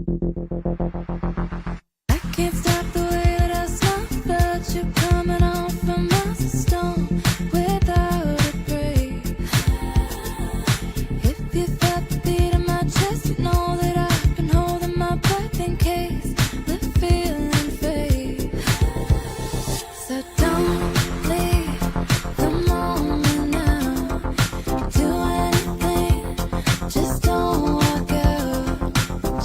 I can't stop the way that I smell, but you're coming on from miles of stone without a break. If you felt the beat in my chest, you know that I've been holding my breath in case the feeling fades. So don't leave the moment now. Do anything, just don't walk out.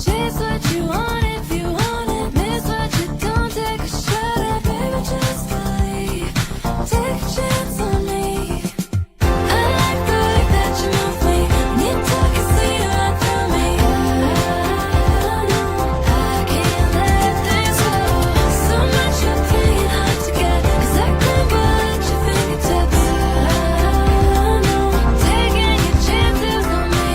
Chase what you want if you want it. Miss what you don't, take a shot at. Baby, just believe. Take a chance on me. I like the way that you move me. When you talk, you see right through me. I can't let things go. So much you're playing hard to get, 'cause I crumble at your fingertips. Taking your chances on me.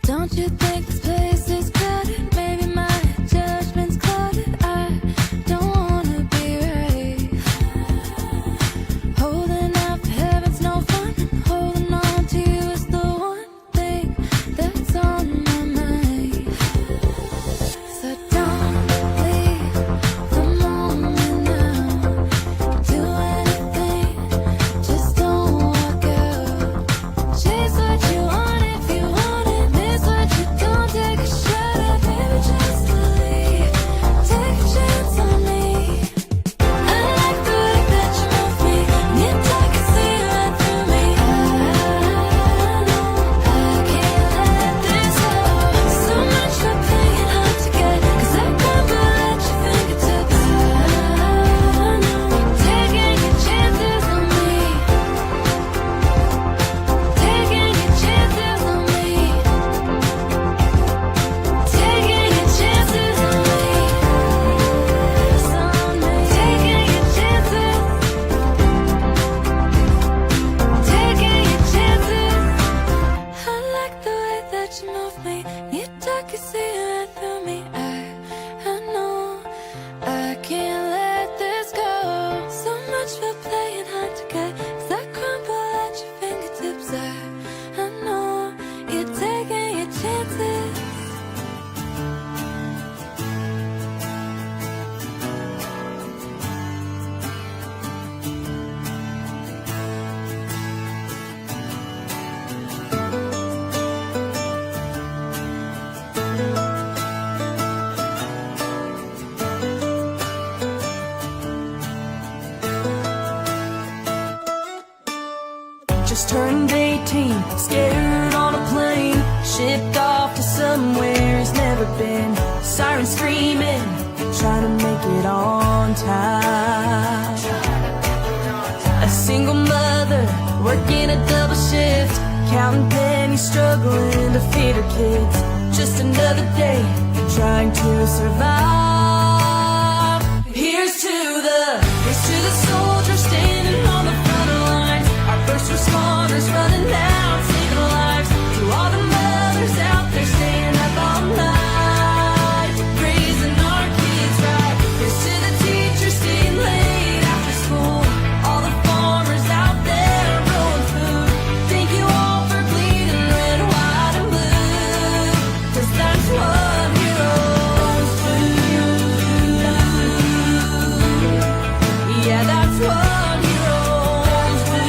Don't you think this place is crowded? Maybe my judgment's clouded. I don't wanna be right. Holding out for heaven's no fun. Holding on to you is the one thing that's on my mind. So don't leave the moment now. Do anything, just don't walk out. Chase what you want if you want it. Miss what you don't, take a shot at. Baby, just believe. Take a chance on me. I like the way that you move me. When you talk, you see right through me. I can't let this go. So much you're playing hard to get, 'cause I crumble at your fingertips. Taking your chances on me. Taking your chances on me. Taking your chances on me. Taking your chances. Taking your chances. I like the way that you move me. You talk, you see right through me. I know I can't let this go. So much for playing hard to get, 'cause I crumble at your fingertips. I know you're taking your chances. Just turned 18, scared on a plane, shipped off to somewhere he's never been. Sirens screaming, trying to make it on time. A single mother working a double shift, counting pennies, struggling to feed her kids. Just another day, trying to survive. Here's to the soldiers standing on the front lines. Our first responders running out, saving lives. To all the mothers out there staying up all night, raising our kids right. Here's to the teachers staying late after school. All the farmers out there growing food. Thank you all for bleeding red, white, and blue, 'cause that's what heroes do. Yeah, that's what heroes do.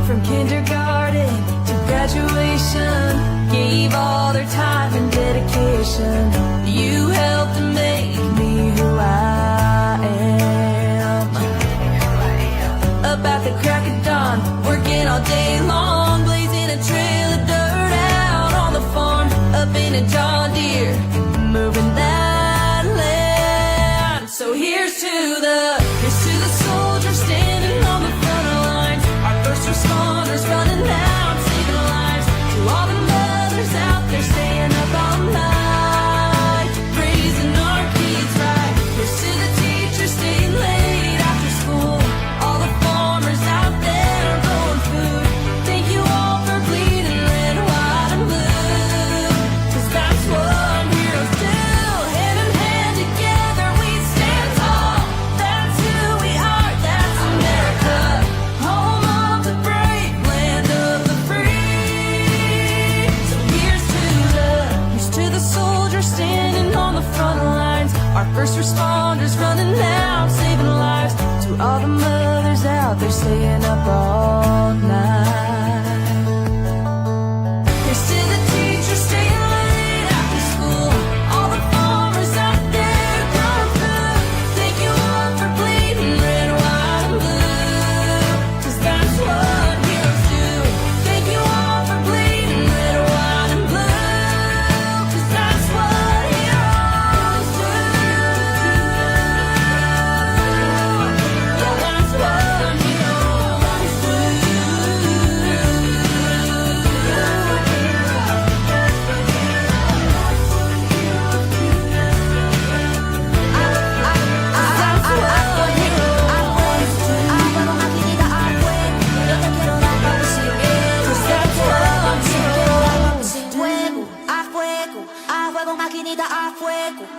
From kindergarten to graduation, gave all their time and dedication. You helped to make me who I am. Up at the crack of dawn, working all day long, blazing a trail of dirt out on the farm. Up in a John Deere, moving that land. So here's to the soldiers standing on the front lines. Our first responders running out, saving lives. To all the mothers out there staying up all night. all the mothers out there staying up all night. Here's to the teachers staying late after school, all the farmers out there growing food. Thank you all for bleeding red, white, and blue, 'cause that's what heroes do. Thank you all for bleeding red, white, and blue, 'cause that's what heroes do. Yeah, that's what heroes do.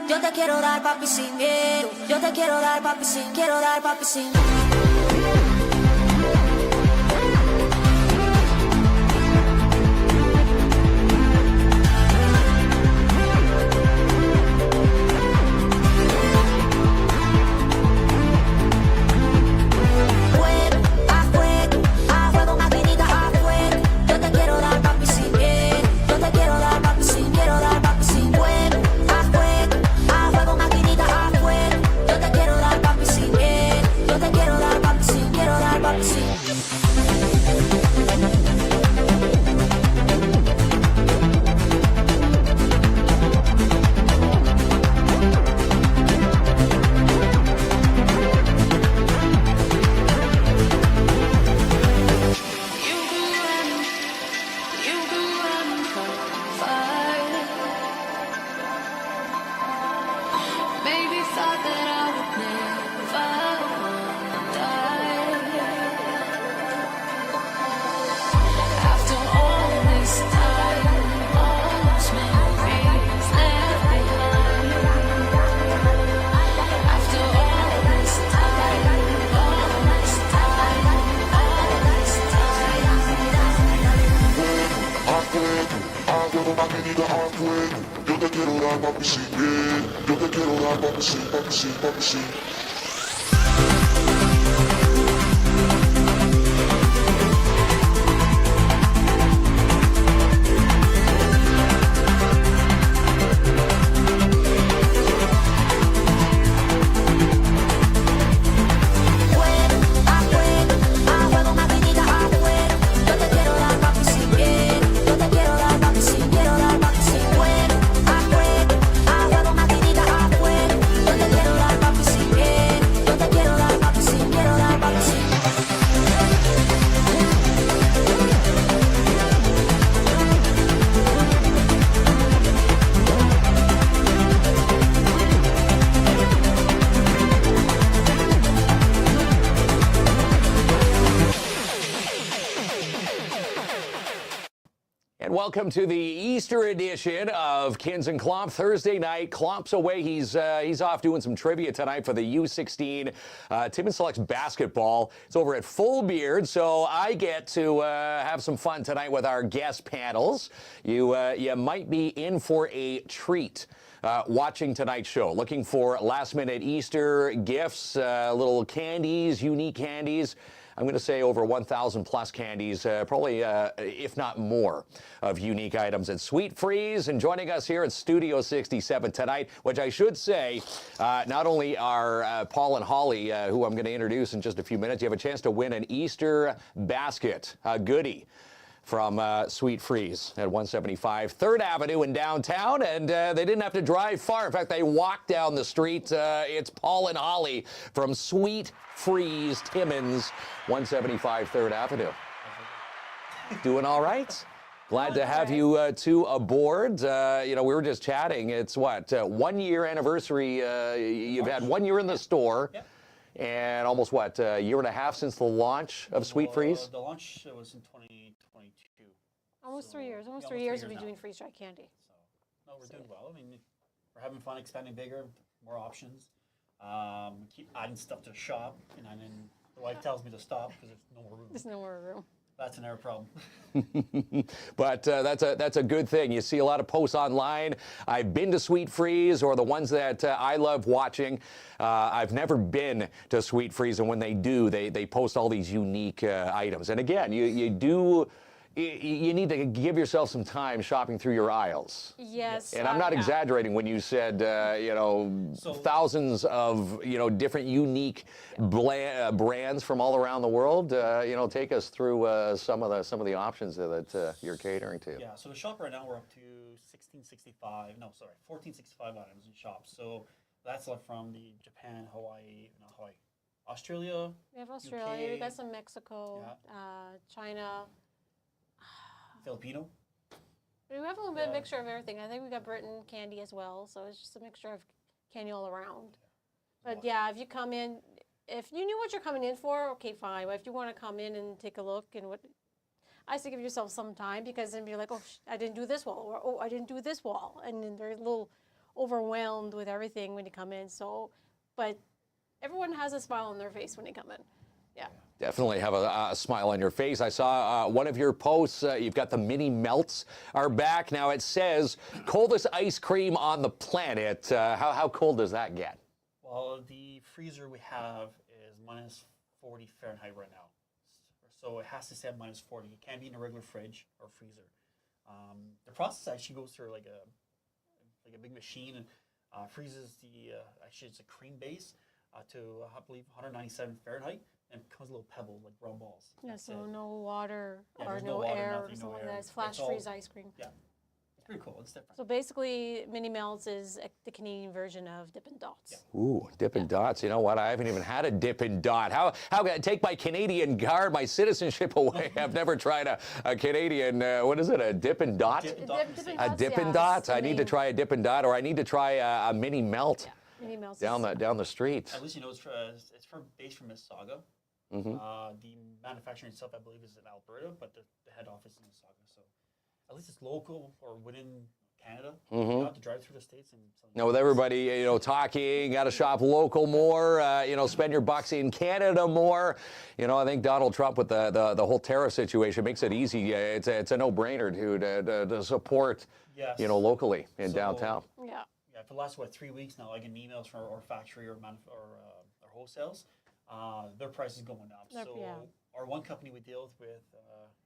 Yo te quiero dar papi sin miedo. Yo te quiero dar papi sin, quiero dar papi sin. Maybe thought that I would never die. After all this time, all those memories left behind. After all this time, all this time, all this time. Yo te quiero dar papi sin, yo te quiero dar papi sin, papi sin, papi sin. And welcome to the Easter edition of KINZ and KLOMP. Thursday night, KLOMP's away. He's off doing some trivia tonight for the U16 Tim and Selects basketball. It's over at Full Beard, so I get to have some fun tonight with our guest panels. You might be in for a treat. Watching tonight's show, looking for last-minute Easter gifts, little candies, unique candies. I'm going to say over 1,000 plus candies, probably, if not more, of unique items at Sweet Freez. And joining us here at Studio 67 tonight, which I should say, not only are Paul and Holly, who I'm going to introduce in just a few minutes, you have a chance to win an Easter basket, a goodie from Sweet Freez at 175 3rd Avenue in downtown, and they didn't have to drive far. In fact, they walked down the street. It's Paul and Holly from Sweet Freez Timmins, 175 3rd Avenue. Doing all right? Glad to have you two aboard. We were just chatting. It's what, 1 year anniversary. You've had 1 year in the store. Yep. And almost what, a year and a half since the launch of Sweet Freez? The launch was in 2022. Almost 3 years. Almost yeah, 3 years we've been now. doing freeze dried candy. So, no, we're doing well. I mean, we're having fun, expanding bigger, more options. Keep adding stuff to the shop, and then the wife tells me to stop because there's no more room. There's no more room. That's never a problem. But that's a good thing. You see a lot of posts online. I've been to Sweet Freez, or the ones that I love watching. I've never been to Sweet Freez, and when they do, they post all these unique items. And again, you need to give yourself some time shopping through your aisles. Yes. And I'm not exaggerating when you said, thousands of, different unique brands from all around the world. Take us through some of the options that you're catering to. Yeah, so the shop right now, we're up to 1465 items in shops. So that's like from the Japan, Hawaii, Australia. We have Australia, UK, we got some Mexico, China. Filipino. We have a little bit of mixture of everything. I think we got Britain candy as well, so it's just a mixture of candy all around. But yeah, if you come in, if you knew what you're coming in for, okay, fine. But if you want to come in and take a look, and I say give yourself some time, because then you're like, oh, I didn't do this wall, or oh, I didn't do this wall, and then they're a little overwhelmed with everything when you come in. So, but everyone has a smile on their face when they come in. Yeah. Definitely have a smile on your face. I saw one of your posts. You've got the mini melts are back. Now it says coldest ice cream on the planet. How cold does that get? Well, the freezer we have is minus 40 Fahrenheit right now. So it has to stay at minus 40. It can't be in a regular fridge or freezer. The process actually goes through like a big machine and freezes actually it's a cream base to, I believe, 197 Fahrenheit. And it becomes a little pebble, like round balls. Yeah, so no water Yeah, or there's no water, air or nothing, something no like air. that. It's flash It's all- freeze ice cream. Yeah, it's pretty cool. It's different. So basically, mini melts is the Canadian version of Dippin' Dots. Ooh, Dippin' Dots. You know what? I haven't even had a Dippin' Dot. How can I take my Canadian garb, my citizenship away? I've never tried a Canadian, what is it, a Dippin' Dot? Dippin' Dot. A Dippin' Dot? I need to try a Dippin' Dot, or I need to try a mini melt Mini melts. down the street. At least you know it's based from Mississauga. Mm-hmm. The manufacturing itself, I believe, is in Alberta, but the head office is in Mississauga. So at least it's local or within Canada. You don't have to drive through the states and. Now, with everybody, talking, got to shop local more, spend your bucks in Canada more. I think Donald Trump with the whole tariff situation makes it easy. It's a no-brainer to support, Yes. locally in downtown. Yeah. Yeah, for the last 3 weeks now, I get emails from our factory or wholesales. Their price is going up. Yep, So yeah. our one company we deal with,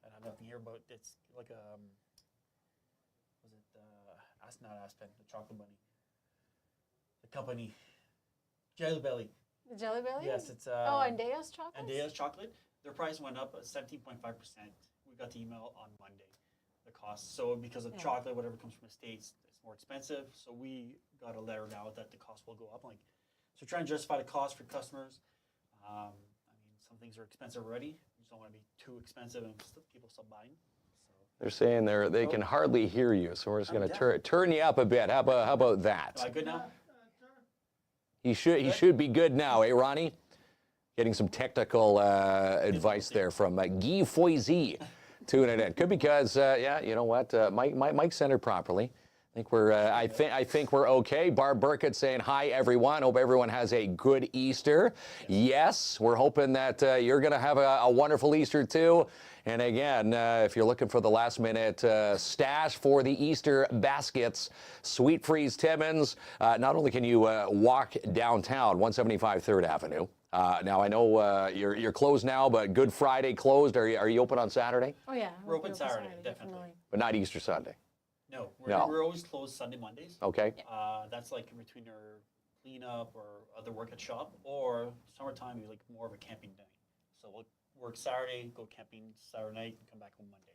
and I have nothing here, but it's like not Aspen, the chocolate bunny. The company, Jelly Belly. The Jelly Belly? Yes, it's Andea's chocolate? Andea's chocolate. Their price went up 17.5%. We got the email on Monday, the cost. So because of chocolate, whatever comes from the States, it's more expensive. So we got a letter now that the cost will go up. So trying to justify the cost for customers. Some things are expensive already. You just don't want to be too expensive and people stop buying. They're saying they can hardly hear you, so we're just going to turn you up a bit. How about that? Am I good now? He should be good now, eh, Ronnie? Getting some technical advice there from Guy Foisy tuning in. Could because you know what? Mike's centered properly. I think we're okay. Barb Burkett saying hi, everyone. Hope everyone has a good Easter. Yes, we're hoping that you're going to have a wonderful Easter too. And again, if you're looking for the last-minute stash for the Easter baskets, Sweet Freez Timmins. Not only can you walk downtown, 175 3rd Avenue. Now I know you're closed now, but Good Friday closed. Are you open on Saturday? Oh yeah. We're open Saturday, definitely. But not Easter Sunday. No, No. we're always closed Sunday, Mondays. Okay. That's like between our cleanup or other work at shop, or summertime we like more of a camping day. So we'll work Saturday, go camping Saturday night, and come back on Monday.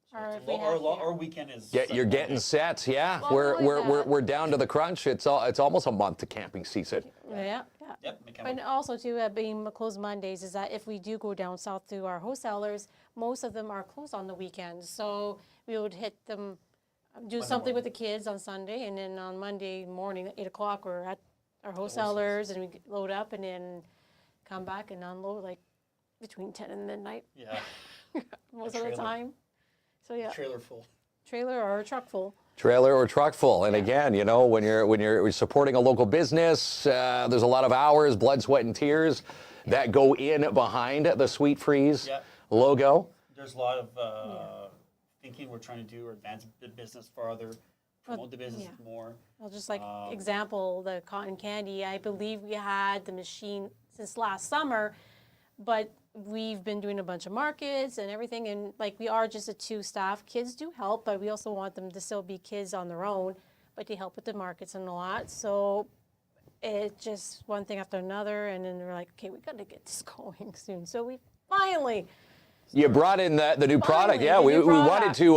So Or it's if we have- our weekend is. You're getting set, yeah. Well, we're not only that- we're down to the crunch. It's almost a month to camping season. Yeah. Yep. And also, too, being closed Mondays, is that if we do go down south to our wholesalers, most of them are closed on the weekends. So we would hit them, do something with the kids on Sunday, and then on Monday morning at 8 o'clock, we're at our wholesalers, and we load up, and then come back and unload like between 10 and midnight Yeah. most of the trailer. time. So yeah, Trailer full. trailer or a truck full. Trailer or truck full. And again, when you're supporting a local business, there's a lot of hours, blood, sweat, and tears that go in behind the Sweet Freeze Yeah. logo. there's a lot of thinking we're trying to do or advance the business farther, promote the business more. Well, just like example, the cotton candy, I believe we had the machine since last summer, but we've been doing a bunch of markets and everything, and like we are just a 2 staff. Kids do help, but we also want them to still be kids on their own, but they help with the markets and a lot. So it just one thing after another, and then we're like, okay, we got to get this going soon. So we finally. You brought in the new product. Yeah, we wanted to,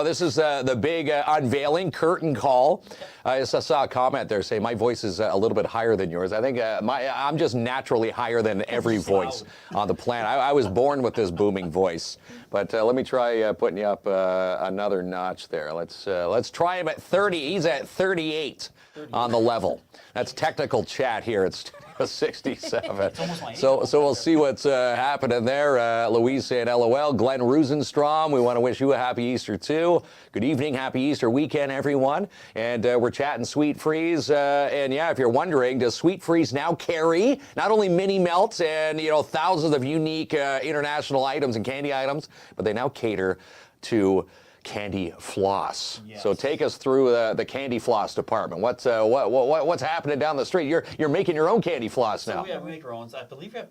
this is the big unveiling curtain call. I saw a comment there saying my voice is a little bit higher than yours. I think I'm just naturally higher than every voice on the planet. I was born with this booming voice. But let me try putting you up another notch there. Let's try him at 30. He's at 38 on the level. That's technical chat here. It's 67. So we'll see what's happening there. Louise saying LOL. Glenn Rosenstrom, we want to wish you a happy Easter too. Good evening, happy Easter weekend, everyone. And we're chatting Sweet Freez. And yeah, if you're wondering, does Sweet Freez now carry not only mini melts and thousands of unique international items and candy items, but they now cater to candy floss. Yes. So take us through the candy floss department. What's happening down the street? You're making your own candy floss now. So we make our own. I believe we have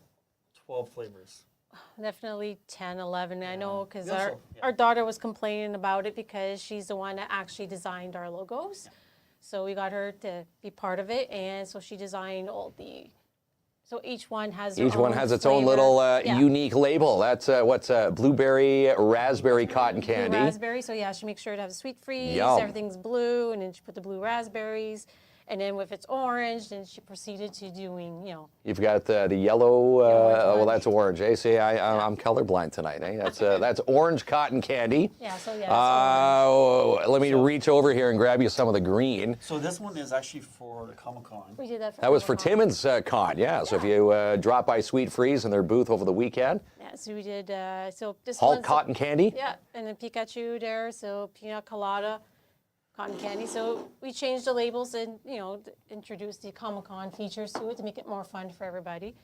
12 flavors. Definitely 10, 11. I know because our daughter was complaining about it because she's the one that actually designed our logos. Yeah. So we got her to be part of it, and so she designed all the. So each one has its own little unique label. That's what's blueberry, raspberry cotton candy. Blue raspberry. So yeah, she makes sure to have a Sweet Freez. Yum. Everything's blue, and then she put the blue raspberries. And then if it's orange, then she proceeded to doing, You've got the yellow, well, that's orange. Eh? See, I'm colorblind tonight. Eh? That's orange cotton candy. Yeah, so yeah. Let me reach over here and grab you some of the green. So this one is actually for the Comic-Con. We did that for That was for Timmins Con, yeah. So if you drop by Sweet Freez in their booth over the weekend. Yeah, so we did, so this Hulk cotton candy? Yeah, and then Pikachu there, so pina colada. Cotton candy. So we changed the labels and, introduced the Comic-Con features to it to make it more fun for everybody.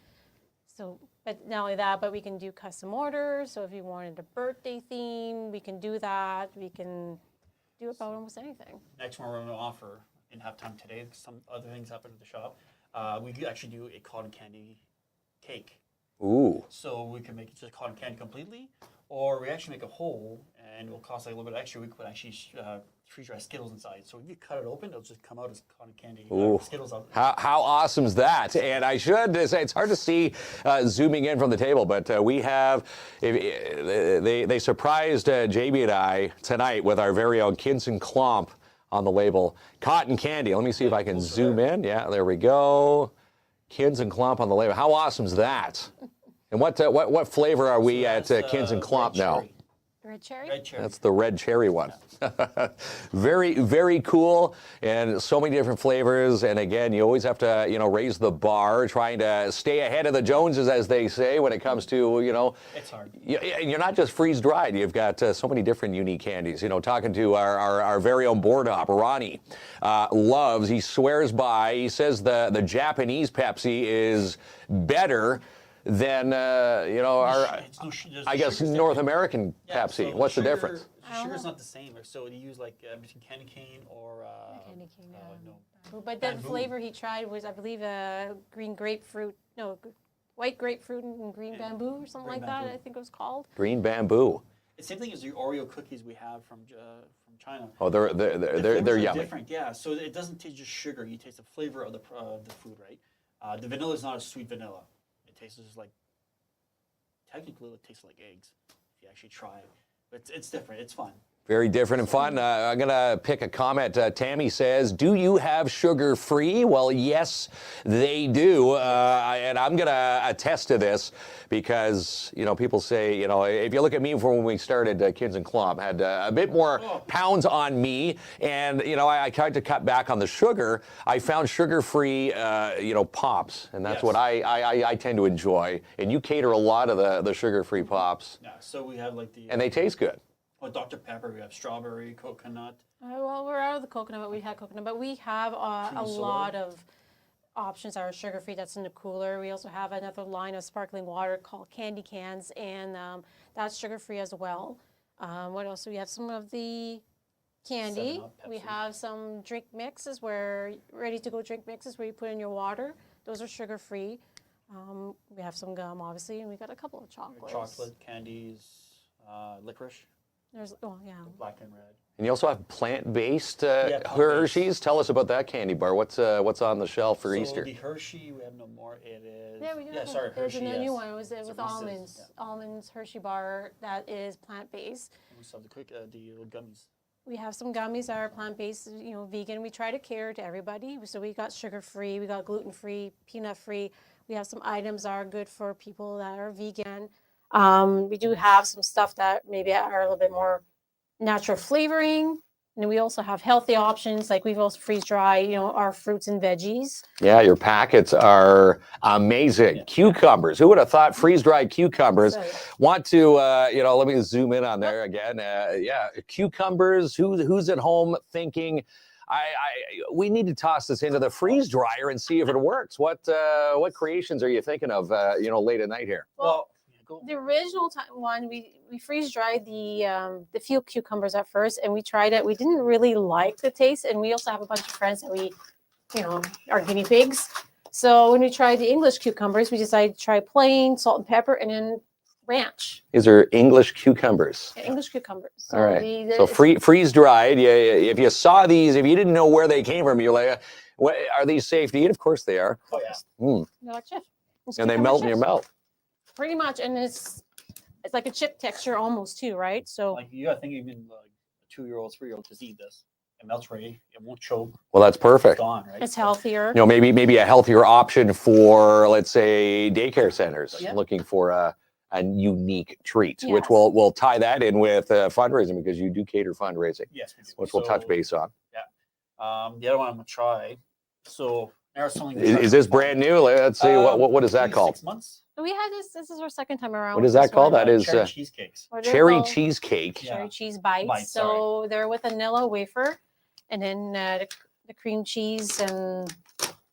So, but not only that, but we can do custom orders. So if you wanted a birthday theme, we can do that. We can do about almost anything. Next one we're going to offer, didn't have time today, some other things happened at the shop. We could actually do a cotton candy cake. Ooh. So we can make it just cotton candy completely, or we actually make a hole, and it will cost like a little bit extra. We could actually freeze-dry Skittles inside. So if you cut it open, it'll just come out as cotton candy. Skittles out. How awesome is that? And I should say, it's hard to see zooming in from the table, but we have, they surprised Jamie and I tonight with our very own KINZ and KLOMP on the label. Cotton candy. Let me see if I can zoom in. Yeah, there we go. KINZ and KLOMP on the label. How awesome is that? And what flavor are we at KINZ and KLOMP now? Red cherry? Red cherry. That's the red cherry one. Very, very cool, and so many different flavors. And again, you always have to, raise the bar, trying to stay ahead of the Joneses, as they say, when it comes to, It's hard. And you're not just freeze-dried. You've got so many different unique candies. Talking to our very own board op, Ronnie, loves, he swears by, he says the Japanese Pepsi is better than our, I guess, North American Pepsi. So What's the sugar, difference? The sugar's not the same. So you use like between candy cane or Candy cane, but that flavor he tried was, I believe, white grapefruit and green bamboo or something like that. I think it was called. Green bamboo. It's the same thing as the Oreo cookies we have from China. Oh, they're yummy. Different, yeah. So it doesn't taste just sugar. You taste the flavor of the food, right? The vanilla is not a sweet vanilla. It tastes just like, technically it tastes like eggs if you actually try it. But it's different. It's fun. Very different and fun. I'm going to pick a comment. Tammy says, do you have sugar-free? Well, yes, they do. And I'm going to attest to this because, people say, if you look at me from when we started KINZ and KLOMP, had a bit more pounds on me. And, I tried to cut back on the sugar. I found sugar-free, pops. And that's what I tend to enjoy. And you cater a lot of the sugar-free pops. Yeah, so we have like the... And they taste good. Well, Dr. Pepper, we have strawberry, coconut. Well, we're out of the coconut, but we had coconut. But we have a lot of options are sugar-free. That's in the cooler. We also have another line of sparkling water called Candy Cans, and that's sugar-free as well. What else? We have some of the candy. 7-Up, We Pepsi. have some drink mixes where ready-to-go drink mixes where you put in your water. Those are sugar-free. We have some gum, obviously, and we got a couple of chocolates. Chocolate, candies, licorice, There's yeah. black and red. And you also have plant-based plant-based. Hershey's. Tell us about that candy bar. What's on the shelf for So Easter? the Hershey, we have no more. It is. Yeah, we do. Yeah, have sorry, there's Hershey. a new yes. one. It was It's a with Reese's, almonds. yeah. Almonds Hershey bar that is plant-based. And we still have the quick, the little gummies. We have some gummies that are plant-based, vegan. We try to cater to everybody. So we got sugar-free, we got gluten-free, peanut-free. We have some items that are good for people that are vegan. We do have some stuff that maybe are a little bit more natural flavoring. And we also have healthy options, like we've also freeze-dry, our fruits and veggies. Yeah, your packets are amazing. Yeah. Cucumbers. Who would have thought freeze-dried cucumbers? So, Want to, let me zoom in on there again. Yeah, cucumbers. Who's at home thinking, we need to toss this into the freeze dryer and see if it works. What creations are you thinking of, late at night here? Well, yeah, go. the original one, we freeze-dried the field cucumbers at first, and we tried it. We didn't really like the taste, and we also have a bunch of friends that we, are guinea pigs. So when we tried the English cucumbers, we decided to try plain, salt and pepper, and then ranch. These are English cucumbers. English cucumbers. So All right. it's- Freeze-dried. Yeah, if you saw these, if you didn't know where they came from, you're like, are these safe to eat? Of course they are. Oh yeah. they're like chips. It's And they cucumber melt in your chips. mouth. Pretty much, and it's like a chip texture almost too, right? So Like you gotta think even like a 2-year-old, 3-year-old just eat this. It melts right. It won't choke. Well, that's It's perfect. gone, right? it's So- healthier. Maybe a healthier option for, let's say, daycare centers Yeah. looking for a unique treat, which Yes. we'll tie that in with fundraising because you do cater fundraising, Yes, we do. which we'll touch So, base on. The other one I'm gonna try. So there's something. Is this brand new? Let's see. What is that maybe called? 6 months. We had this. This is our second time around. What with is that this called? one. That is cherry cheesecakes. What they're cherry called, cheesecake. Yeah. cherry cheese bites. Bites, So they're with a vanilla wafer, and then the cream cheese and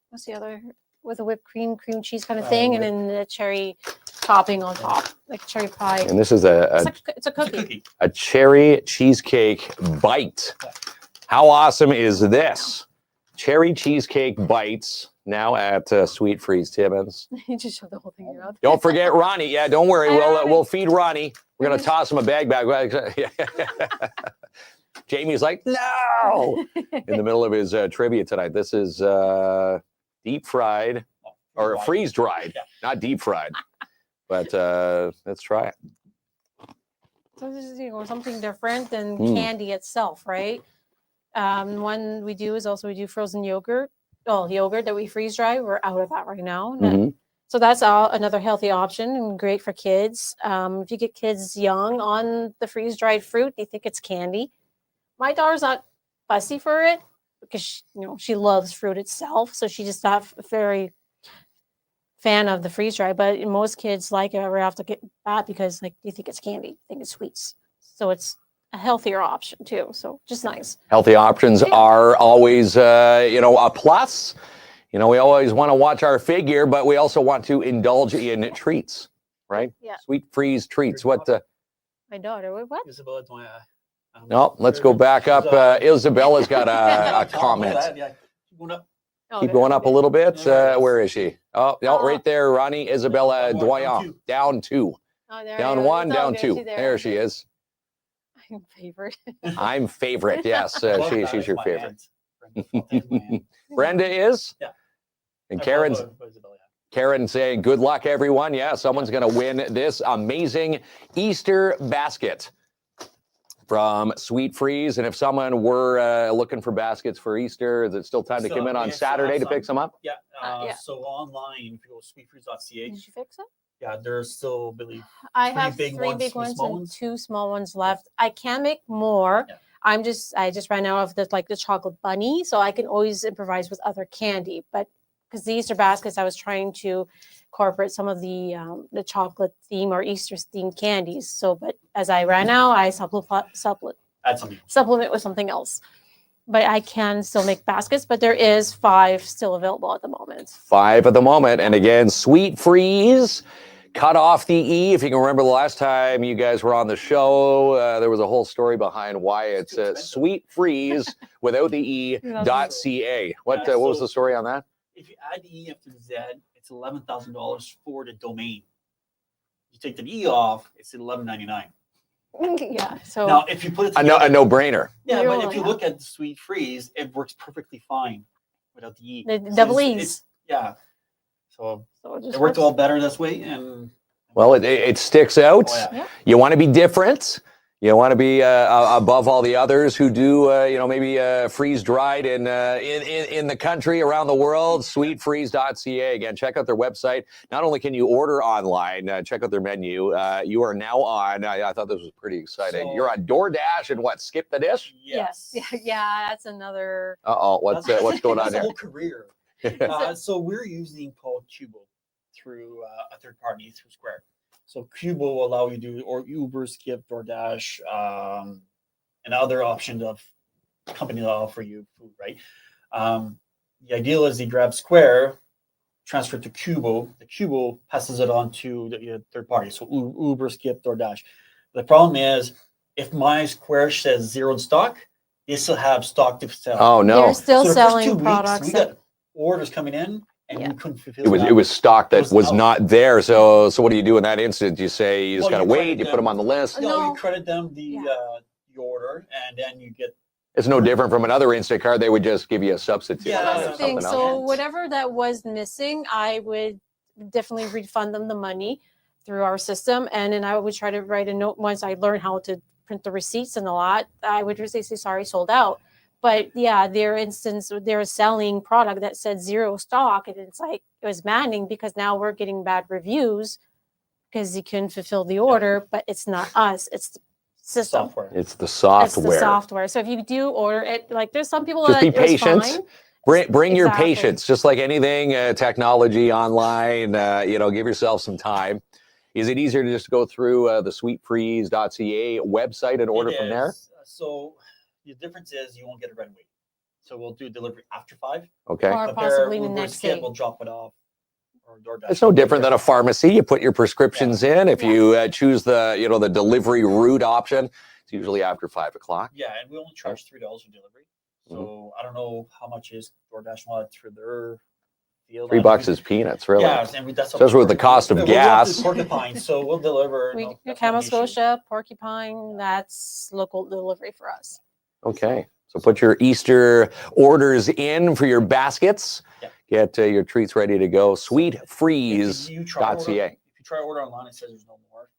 what's the other with a whipped cream cheese kind of thing, and then the cherry topping on top, like cherry pie. And this is It's a It's a cookie. cookie. a cherry cheesecake bite. How awesome is this? Cherry cheesecake bites now at Sweet Freeze Timmins. You just shove the whole thing in your mouth. Don't forget Ronnie. Yeah, don't worry. I already- We'll feed Ronnie. We're gonna toss him a bag back. Jamie's like, no, in the middle of his trivia tonight. This is deep fried or Right. freeze dried, Yeah. not deep fried. But let's try it. So this is something different than Mm. candy itself, right? One we do is also we do frozen yogurt. Well, yogurt that we freeze dry. We're out of that right now. Mhm. So that's another healthy option and great for kids. If you get kids young on the freeze dried fruit, they think it's candy. My daughter's not fussy for it because she loves fruit itself, so she just not very fan of the freeze dry. But most kids like it right off the bat because they think it's candy, think it's sweets. So it's a healthier option too. So just nice. Healthy options are always, a plus. We always want to watch our figure, but we also want to indulge in treats, right? Yeah. Sweet Freeze treats. What? My daughter, what? Isabella, do I, No, let's go back up. Isabella's got a comment. Yeah. Keep going up. Oh, Keep okay. going up a little bit. Yeah. Where is she? Oh, no, Oh. right there, Ronnie. Isabella Down one, Doyon. Down two. Oh, there Down you go. one, It's all down good. two. She's There she is. I'm favorite. I'm favorite. Yes, Well, that she's is your my favorite. aunt. Brenda Fontaine, my aunt. Brenda is? Yeah. And I Karen's love Isabella, yeah. Karen saying, good luck, everyone. Yeah, someone's going to win this amazing Easter basket from Sweet Freeze. And if someone were looking for baskets for Easter, is it still time to So, come in on we still have Saturday to pick some up? Yeah. Yeah. So online, if you go to sweetfreeze.ca, Did you fix it? yeah, there's still, I believe, I Three have big three ones, big three ones small and ones? 2 small ones left. I can make more. Yeah. I just ran out of the chocolate bunny, so I can always improvise with other candy. But because the Easter baskets, I was trying to incorporate some of the chocolate theme or Easter themed candies. So, but as I ran out, I supplement add something. with something else. but I can still make baskets. But there is 5 still available at the moment. 5 at the moment. And again, Sweet Freeze. Cut off the E. If you can remember the last time you guys were on the show, there was a whole story behind why it's Sweet Freeze without the E.ca. What was the story on that? If you add the E after the Z, it's $11,000 for the domain. You take the E off, it's $11.99. Yeah. So now, if you put it a together, no-brainer. Yeah, but if you look at the Sweet Freeze, it works perfectly fine without the E. The double E's. Yeah. So it it worked all better this way, and well, it sticks out. Oh, yeah. You want to be different. You want to be above all the others who do, maybe freeze dried in the country, around the world. Sweetfreeze.ca. Again, check out their website. Not only can you order online, check out their menu. You are now on. I thought this was pretty exciting. You're on DoorDash and what? Skip the Dish? Yes. Yeah, that's another. What's going on there? That's a whole career. So we're using called Cubo through a third party through Square. So Cubo will allow you to do or Uber, Skip, DoorDash, and other options of companies that offer you food, right? The ideal is you grab Square, transfer it to Cubo. The Cubo passes it on to the third party. So Uber, Skip, DoorDash. The problem is if my Square says 0 in stock, they still have stock to sell. Oh no! They're still so selling products. We got orders coming in. And we couldn't fulfill it was stock that was not there. So what do you do in that instance? You say you just gotta wait. You put them on the list. No, you credit them the order, and then you get. It's no different from another Instacart. They would just give you a substitute. Yeah, that's the thing. So whatever that was missing, I would definitely refund them the money through our system, and then I would try to write a note once I learned how to print the receipts and a lot. I would just say sorry, sold out. But yeah, they're selling product that said 0 stock, and it's like it was maddening because now we're getting bad reviews because you couldn't fulfill the order, but it's not us, it's the system. Software. It's the software. It's the software. So if you do order it, like there's some people just that be patient. Bring your patience, just like anything technology online. Give yourself some time. Is it easier to just go through the sweetfreeze.ca website and order from there? So. The difference is you won't get it right away. So we'll do delivery after 5. Okay. Or possibly the next day. We'll drop it off. Or DoorDash. It's no different than a pharmacy. You put your prescriptions in. If you choose the delivery route option, it's usually after 5 o'clock. Yeah, and we only charge $3 for delivery. So I don't know how much is DoorDash want through their field. $3 is peanuts, really. Yeah, and that's especially with the cost of gas. Porcupine, so we'll deliver. Nova Scotia, Porcupine, that's local delivery for us. Okay, so put your Easter orders in for your baskets. Get your treats ready to go. Sweetfreeze.ca. If you try to order online, it says there's no more.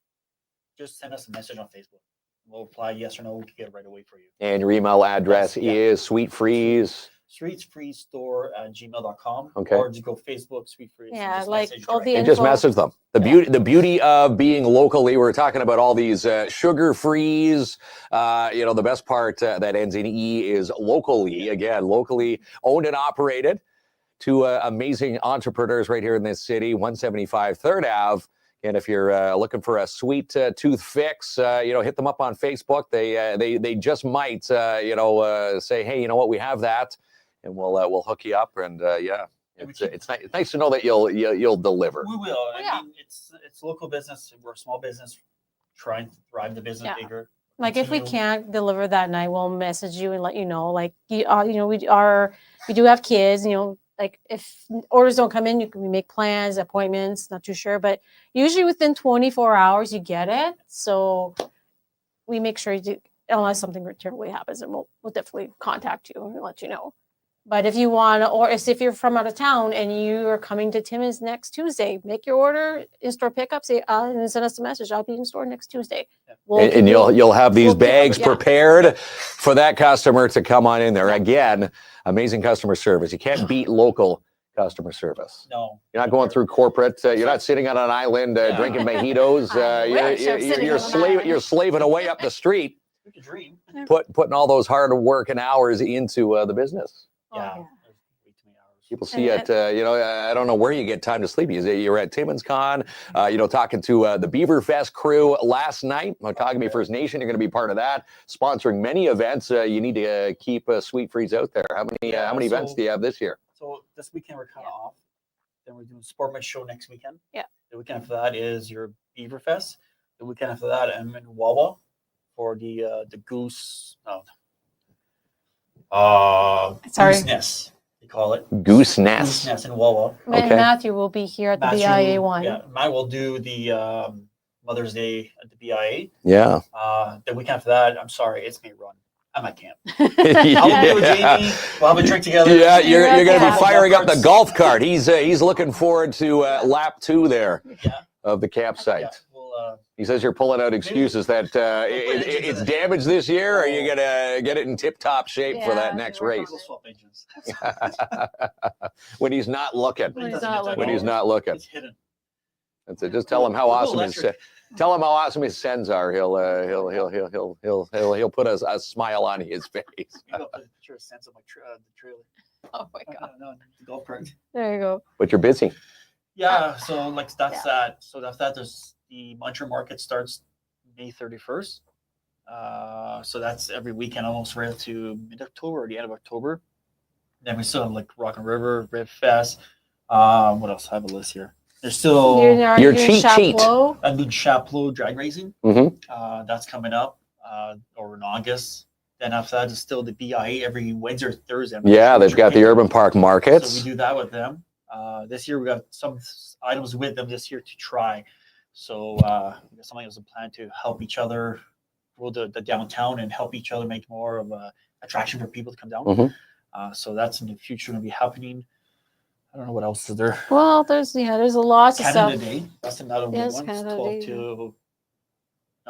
Just send us a message on Facebook. We'll reply yes or no. We can get it right away for you. And your email address is sweetfreeze. sweetfreezestore@gmail.com. Okay. Or just go Facebook, Sweet Freeze. Yeah, like all the and just message them. The beauty of being locally, we're talking about all these sugar-frees. The best part that ends in E is locally. Again, locally owned and operated. 2 amazing entrepreneurs right here in this city, 175 3rd Ave. And if you're looking for a sweet tooth fix, hit them up on Facebook. They just might, say, hey, you know what, we have that. And we'll hook you up, and it's nice to know that you'll deliver. We will. I mean, it's local business. We're a small business, trying to drive the business bigger. Like if we can't deliver that night, we'll message you and let you know. Like we do have kids. Like if orders don't come in, we make plans, appointments. Not too sure, but usually within 24 hours you get it. So we make sure you do, unless something terribly happens, and we'll definitely contact you and let you know. But if you want to, or if you're from out of town and you are coming to Timmins next Tuesday, make your order, in-store pickup, and send us a message. I'll be in store next Tuesday. And you'll have these bags prepared for that customer to come on in there. Again, amazing customer service. You can't beat local customer service. No. You're not going through corporate. You're not sitting on an island drinking mojitos. You're slaving away up the street. You can dream. Putting all those hard work and hours into the business. Yeah. Way too many hours. People see And- it, you know, I don't know where you get time to sleep. You're at Timmins Con, you know, talking to the Beaver Fest crew last night. Otagamie First Nation, you're going to be part of that, sponsoring many events. You need to keep Sweet Freez out there. How many events do you have this year? So this weekend we're kind of off. Then we're doing Sportman Show next weekend. Yeah. The weekend after that is your Beaver Fest. The weekend after that, I'm in Wawa for the Goose. Sorry. Goose Nest, they call it. Goose Goose Nest. Nest in Wawa. And Okay. Matthew will be here at the Matthew, BIA one. Yeah, Matt will do the Mother's Day at the BIA. Yeah. The weekend after that, I'm sorry, it's me run. I'm at camp. yeah. I'll be with Jamie. We'll have a drink together. Yeah, you're going to Yeah. be firing up the golf cart. He's looking forward to lap 2 there Yeah. of the campsite. Yeah. We'll, He says you're pulling out excuses that it's damaged this year, or are you going to get it in tip-top shape for that Yeah. next we'll race? swap engines. When he's not looking. When he's not When he's not looking. It's hidden. That's it. Just tell him how We'll go awesome his electric. tell him how awesome his sends are. He'll put a smile on his face. Maybe I'll put a picture of sense of my the trailer. Oh my god. No, the golf cart. There you go. But you're busy. Yeah, so like that's Yeah. that. So after that, there's the Montreal market starts May 31st. So that's every weekend, almost right up to mid-October or the end of October. Then we still have like Rock and River, Rib Fest. What else? I have a list here. There's still Your cheat sheet. a new Chapleau drag racing. Mhm. That's coming up over in August. Then after that, there's still the BIA every Wednesday or Thursday. I'm not Yeah, sure they've which got the weekend. urban park So markets. we do that with them. This year we got some items with them this year to try. So we got something that was a plan to help each other grow the downtown and help each other make more of a attraction for people to come down. Mhm. So that's in the future going to be happening. I don't know what else is there. Well, there's a lot of Canada stuff. Day. That's another Yes, one. It's Canada 12 Day, to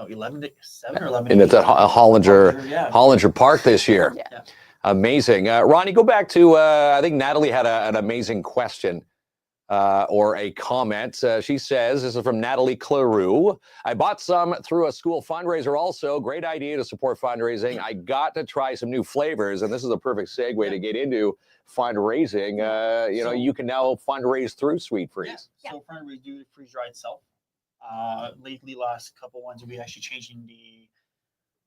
11 to 7 or 11. And it's at Hollinger Yeah. Hollinger Park this year. Yeah. Amazing. Ronnie, go back to, I think Natalie had an amazing question or a comment. She says, this is from Natalie Claroux. I bought some through a school fundraiser also. Great idea to support fundraising. I got to try some new flavors, and this is a perfect segue to get into fundraising. You know, you can now fundraise through Sweet Freeze. Yeah. So front we do the freeze dry itself. Lately, last couple ones we actually changing the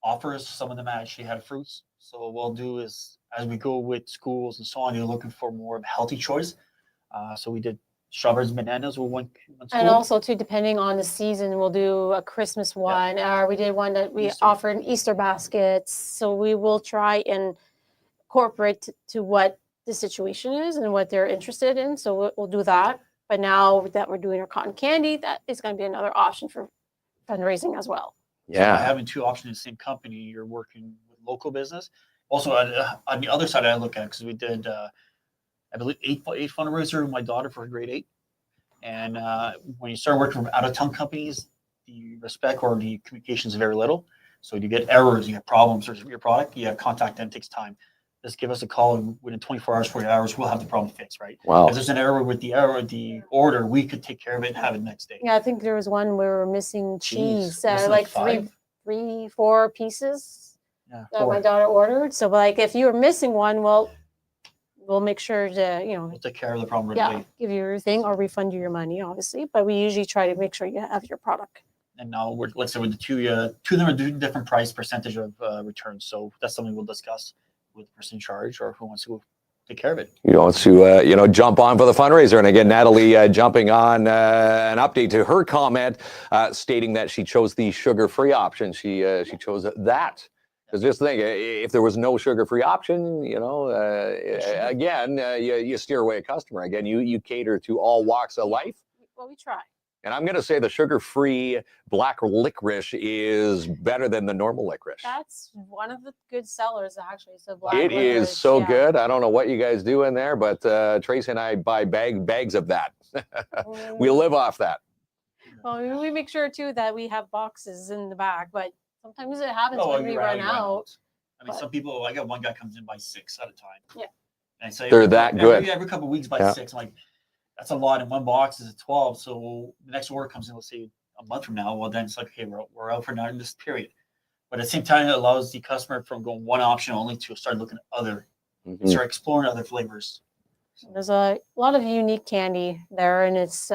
offers. Some of them actually had fruits. So what we'll do is as we go with schools and so on, you're looking for more of a healthy choice. So we did strawberries and bananas with one school. And also too, depending on the season, we'll do a Christmas one, or we did one that we Easter. offered Easter baskets. So we will try and incorporate to what the situation is and what they're interested in. So we'll do that. But now that we're doing our cotton candy, that is going to be another option for fundraising as well. So by Yeah. having two options in the same company, you're working with local business. Also, on the other side, I look at because we did, I believe, eight fundraiser with my daughter for grade 8. And when you start working from out of town companies, the respect or the communication is very little. So you get errors, you have problems with your product, you have contact them, it takes time. Just give us a call, and within 24 hours, 48 hours, we'll have the problem fixed, right? Wow. If there's an error with the order, we could take care of it and have it next day. Yeah, I think there was one where we're missing cheese, missing like like 4 pieces Yeah, that my daughter ordered. So like if you were missing one, well, we'll make sure to, we'll take care of the problem right yeah, away. give you your thing or refund you your money, obviously. But we usually try to make sure you have your product. And now we're, let's say with the two of them are doing different price percentage of returns. So that's something we'll discuss with the person in charge or who wants to take care of it. You want to, jump on for the fundraiser. And again, Natalie jumping on an update to her comment stating that she chose the sugar-free option. She chose that. Because just think, if there was no sugar-free option, again, you steer away a customer. Again, you cater to all walks of life. Well, we try. And I'm going to say the sugar-free black licorice is better than the normal licorice. That's one of the good sellers, actually. So black It is licorice, so yeah. good. I don't know what you guys do in there, but Tracy and I buy bags of that. We live off that. Well, we make sure too that we have boxes in the back, but sometimes it happens when we you're run right, out. I mean, but- some people, I got one guy comes in by 6 at a time. Yeah. And I say They're that good. Every couple of weeks by Yeah. 6. I'm like, that's a lot. And one box is 12. So the next order comes in, let's say a month from now. Well, then it's like, okay, we're out for now in this period. But at the same time, it allows the customer from going one option only to start looking at other, Mhm. start exploring other flavors. There's a lot of unique candy there, and it's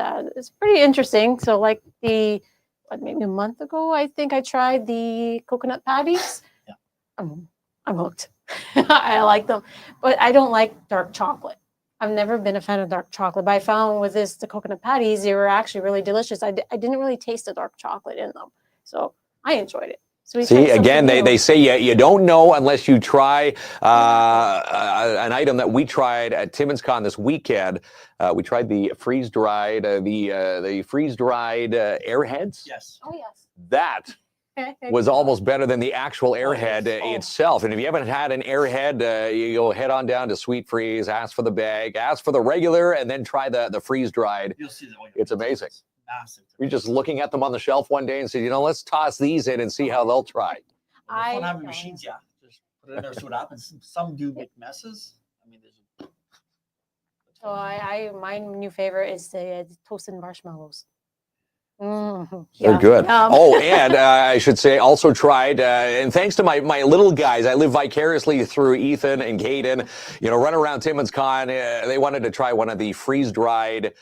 pretty interesting. So like maybe a month ago, I think I tried the coconut patties. Yeah. I'm hooked. I like them, but I don't like dark chocolate. I've never been a fan of dark chocolate, but I found with the coconut patties, they were actually really delicious. I didn't really taste the dark chocolate in them, so I enjoyed it. So See, again, they say you don't know unless you try an item that we tried at Timmins Con this weekend. We tried the freeze-dried, Airheads. Yes. Oh yes. That was almost better than the actual Airhead itself. And if you haven't had an Airhead, you go head on down to Sweet Freez, ask for the bag, ask for the regular, and then try the freeze-dried. You'll see that. It's amazing. Massive. You're just looking at them on the shelf one day and said, let's toss these in and see how they'll try. I don't have machines, yeah. Just put it in there, see what happens. Some do make messes. I mean, there's. So my new favorite is the toasted marshmallows. They're good. Oh, and I should say also tried, and thanks to my little guys, I live vicariously through Ethan and Caden, run around Timmins Con. They wanted to try one of the freeze-dried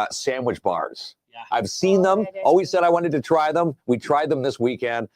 sandwich bars. Yeah. I've seen them, always said I wanted to try them. We tried them this weekend.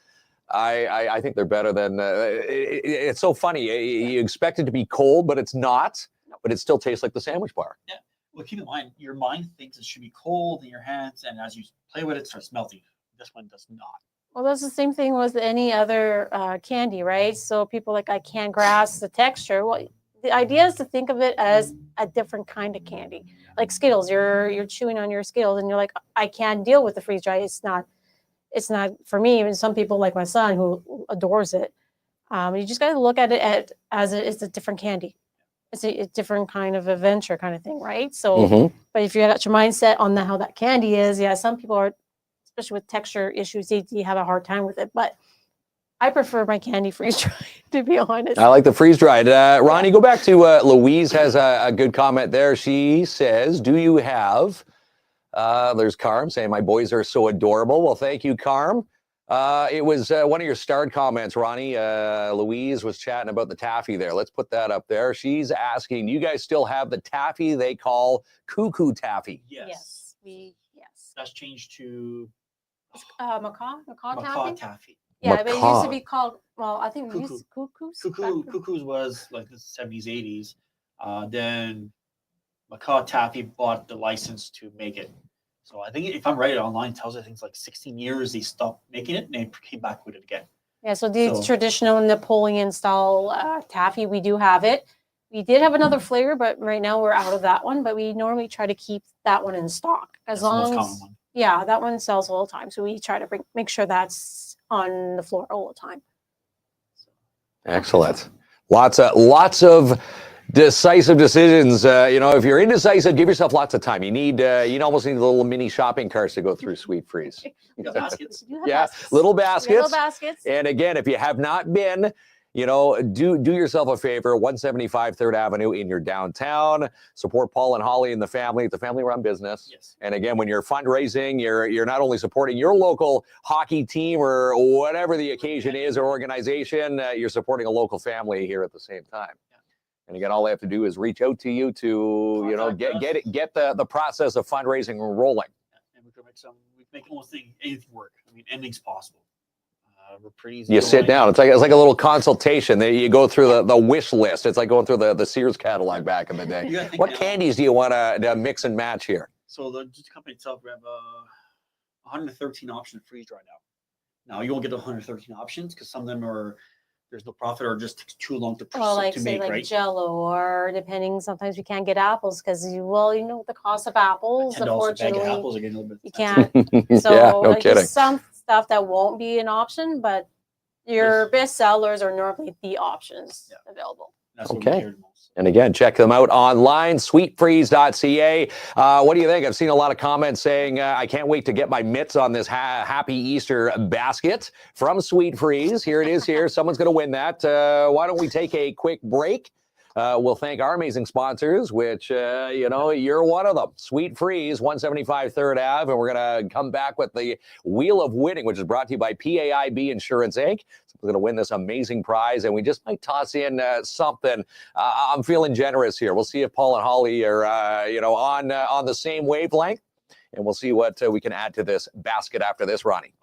I think they're better than, it's so funny. You expect it to be cold, but it's not, but it still tastes like the sandwich bar. Yeah. Well, keep in mind, your mind thinks it should be cold in your hands, and as you play with it, it starts melting. This one does not. Well, that's the same thing with any other candy, right? So people like, I can't grasp the texture. Well, the idea is to think of it as a different kind of candy. Like Skittles, you're chewing on your Skittles, and you're like, I can't deal with the freeze dry. It's not for me. Even some people like my son who adores it. You just got to look at it as it's a different candy. It's a different kind of adventure kind of thing, right? So, but if you got your mindset on how that candy is, yeah, some people are, especially with texture issues, they have a hard time with it. But I prefer my candy freeze-dried, to be honest. I like the freeze-dried. Ronnie, go back to Louise has a good comment there. She says, do you have, there's Carm saying, my boys are so adorable. Well, thank you, Carm. It was one of your starred comments, Ronnie. Louise was chatting about the taffy there. Let's put that up there. She's asking, do you guys still have the taffy they call cuckoo taffy? Yes. Yes. That's changed to macaw macaw taffy. taffy. Yeah, but it used to be called, well, I think Cuckoo. cuckoos. Cuckoos was like the 70s, 80s. Then macaw taffy bought the license to make it. So I think if I'm right, online tells I think it's like 16 years they stopped making it and they came back with it again. Yeah, so the traditional Napoleon style taffy, we do have it. We did have another flavor, but right now we're out of that one. But we normally try to keep that one in stock as long as the most common one. Yeah, that one sells all the time. So we try to make sure that's on the floor all the time. Excellent. Lots of decisive decisions. If you're indecisive, give yourself lots of time. You almost need little mini shopping carts to go through Sweet Freez. Baskets. Yeah, little baskets. Little baskets. And again, if you have not been, do yourself a favor. 175 3rd Avenue in your downtown. Support Paul and Holly and the family. It's a family-run business. Yes. And again, when you're fundraising, you're not only supporting your local hockey team or whatever the occasion is or organization, you're supporting a local family here at the same time. And again, all they have to do is reach out to you to, get the process of fundraising rolling. And we can make almost anything work. I mean, anything's possible. We're pretty easy. You sit down. It's like a little consultation. You go through the wish list. It's like going through the Sears catalog back in the day. What candies do you want to mix and match here? So the company itself, we have 113 options to freeze dry now. Now you won't get the 113 options because some of them there's no profit or just takes too long to make, right? Jello, or depending, sometimes we can't get apples because the cost of apples. Unfortunately, apples are getting a little bit you can't. So yeah, no kidding. There's some stuff that won't be an option, but your best sellers are normally the options available. That's what we care the most. And again, check them out online, sweetfreeze.ca. What do you think? I've seen a lot of comments saying, I can't wait to get my mitts on this Happy Easter basket from Sweet Freez. Here it is here. Someone's going to win that. Why don't we take a quick break? we'll thank our amazing sponsors, which, you're one of them. Sweet Freez, 175 3rd Ave. And we're going to come back with the Wheel of Winning, which is brought to you by PAIB Insurance Inc. So we're going to win this amazing prize, and we just might toss in something. I'm feeling generous here. We'll see if Paul and Holly are, on the same wavelength, and we'll see what we can add to this basket after this, Ronnie.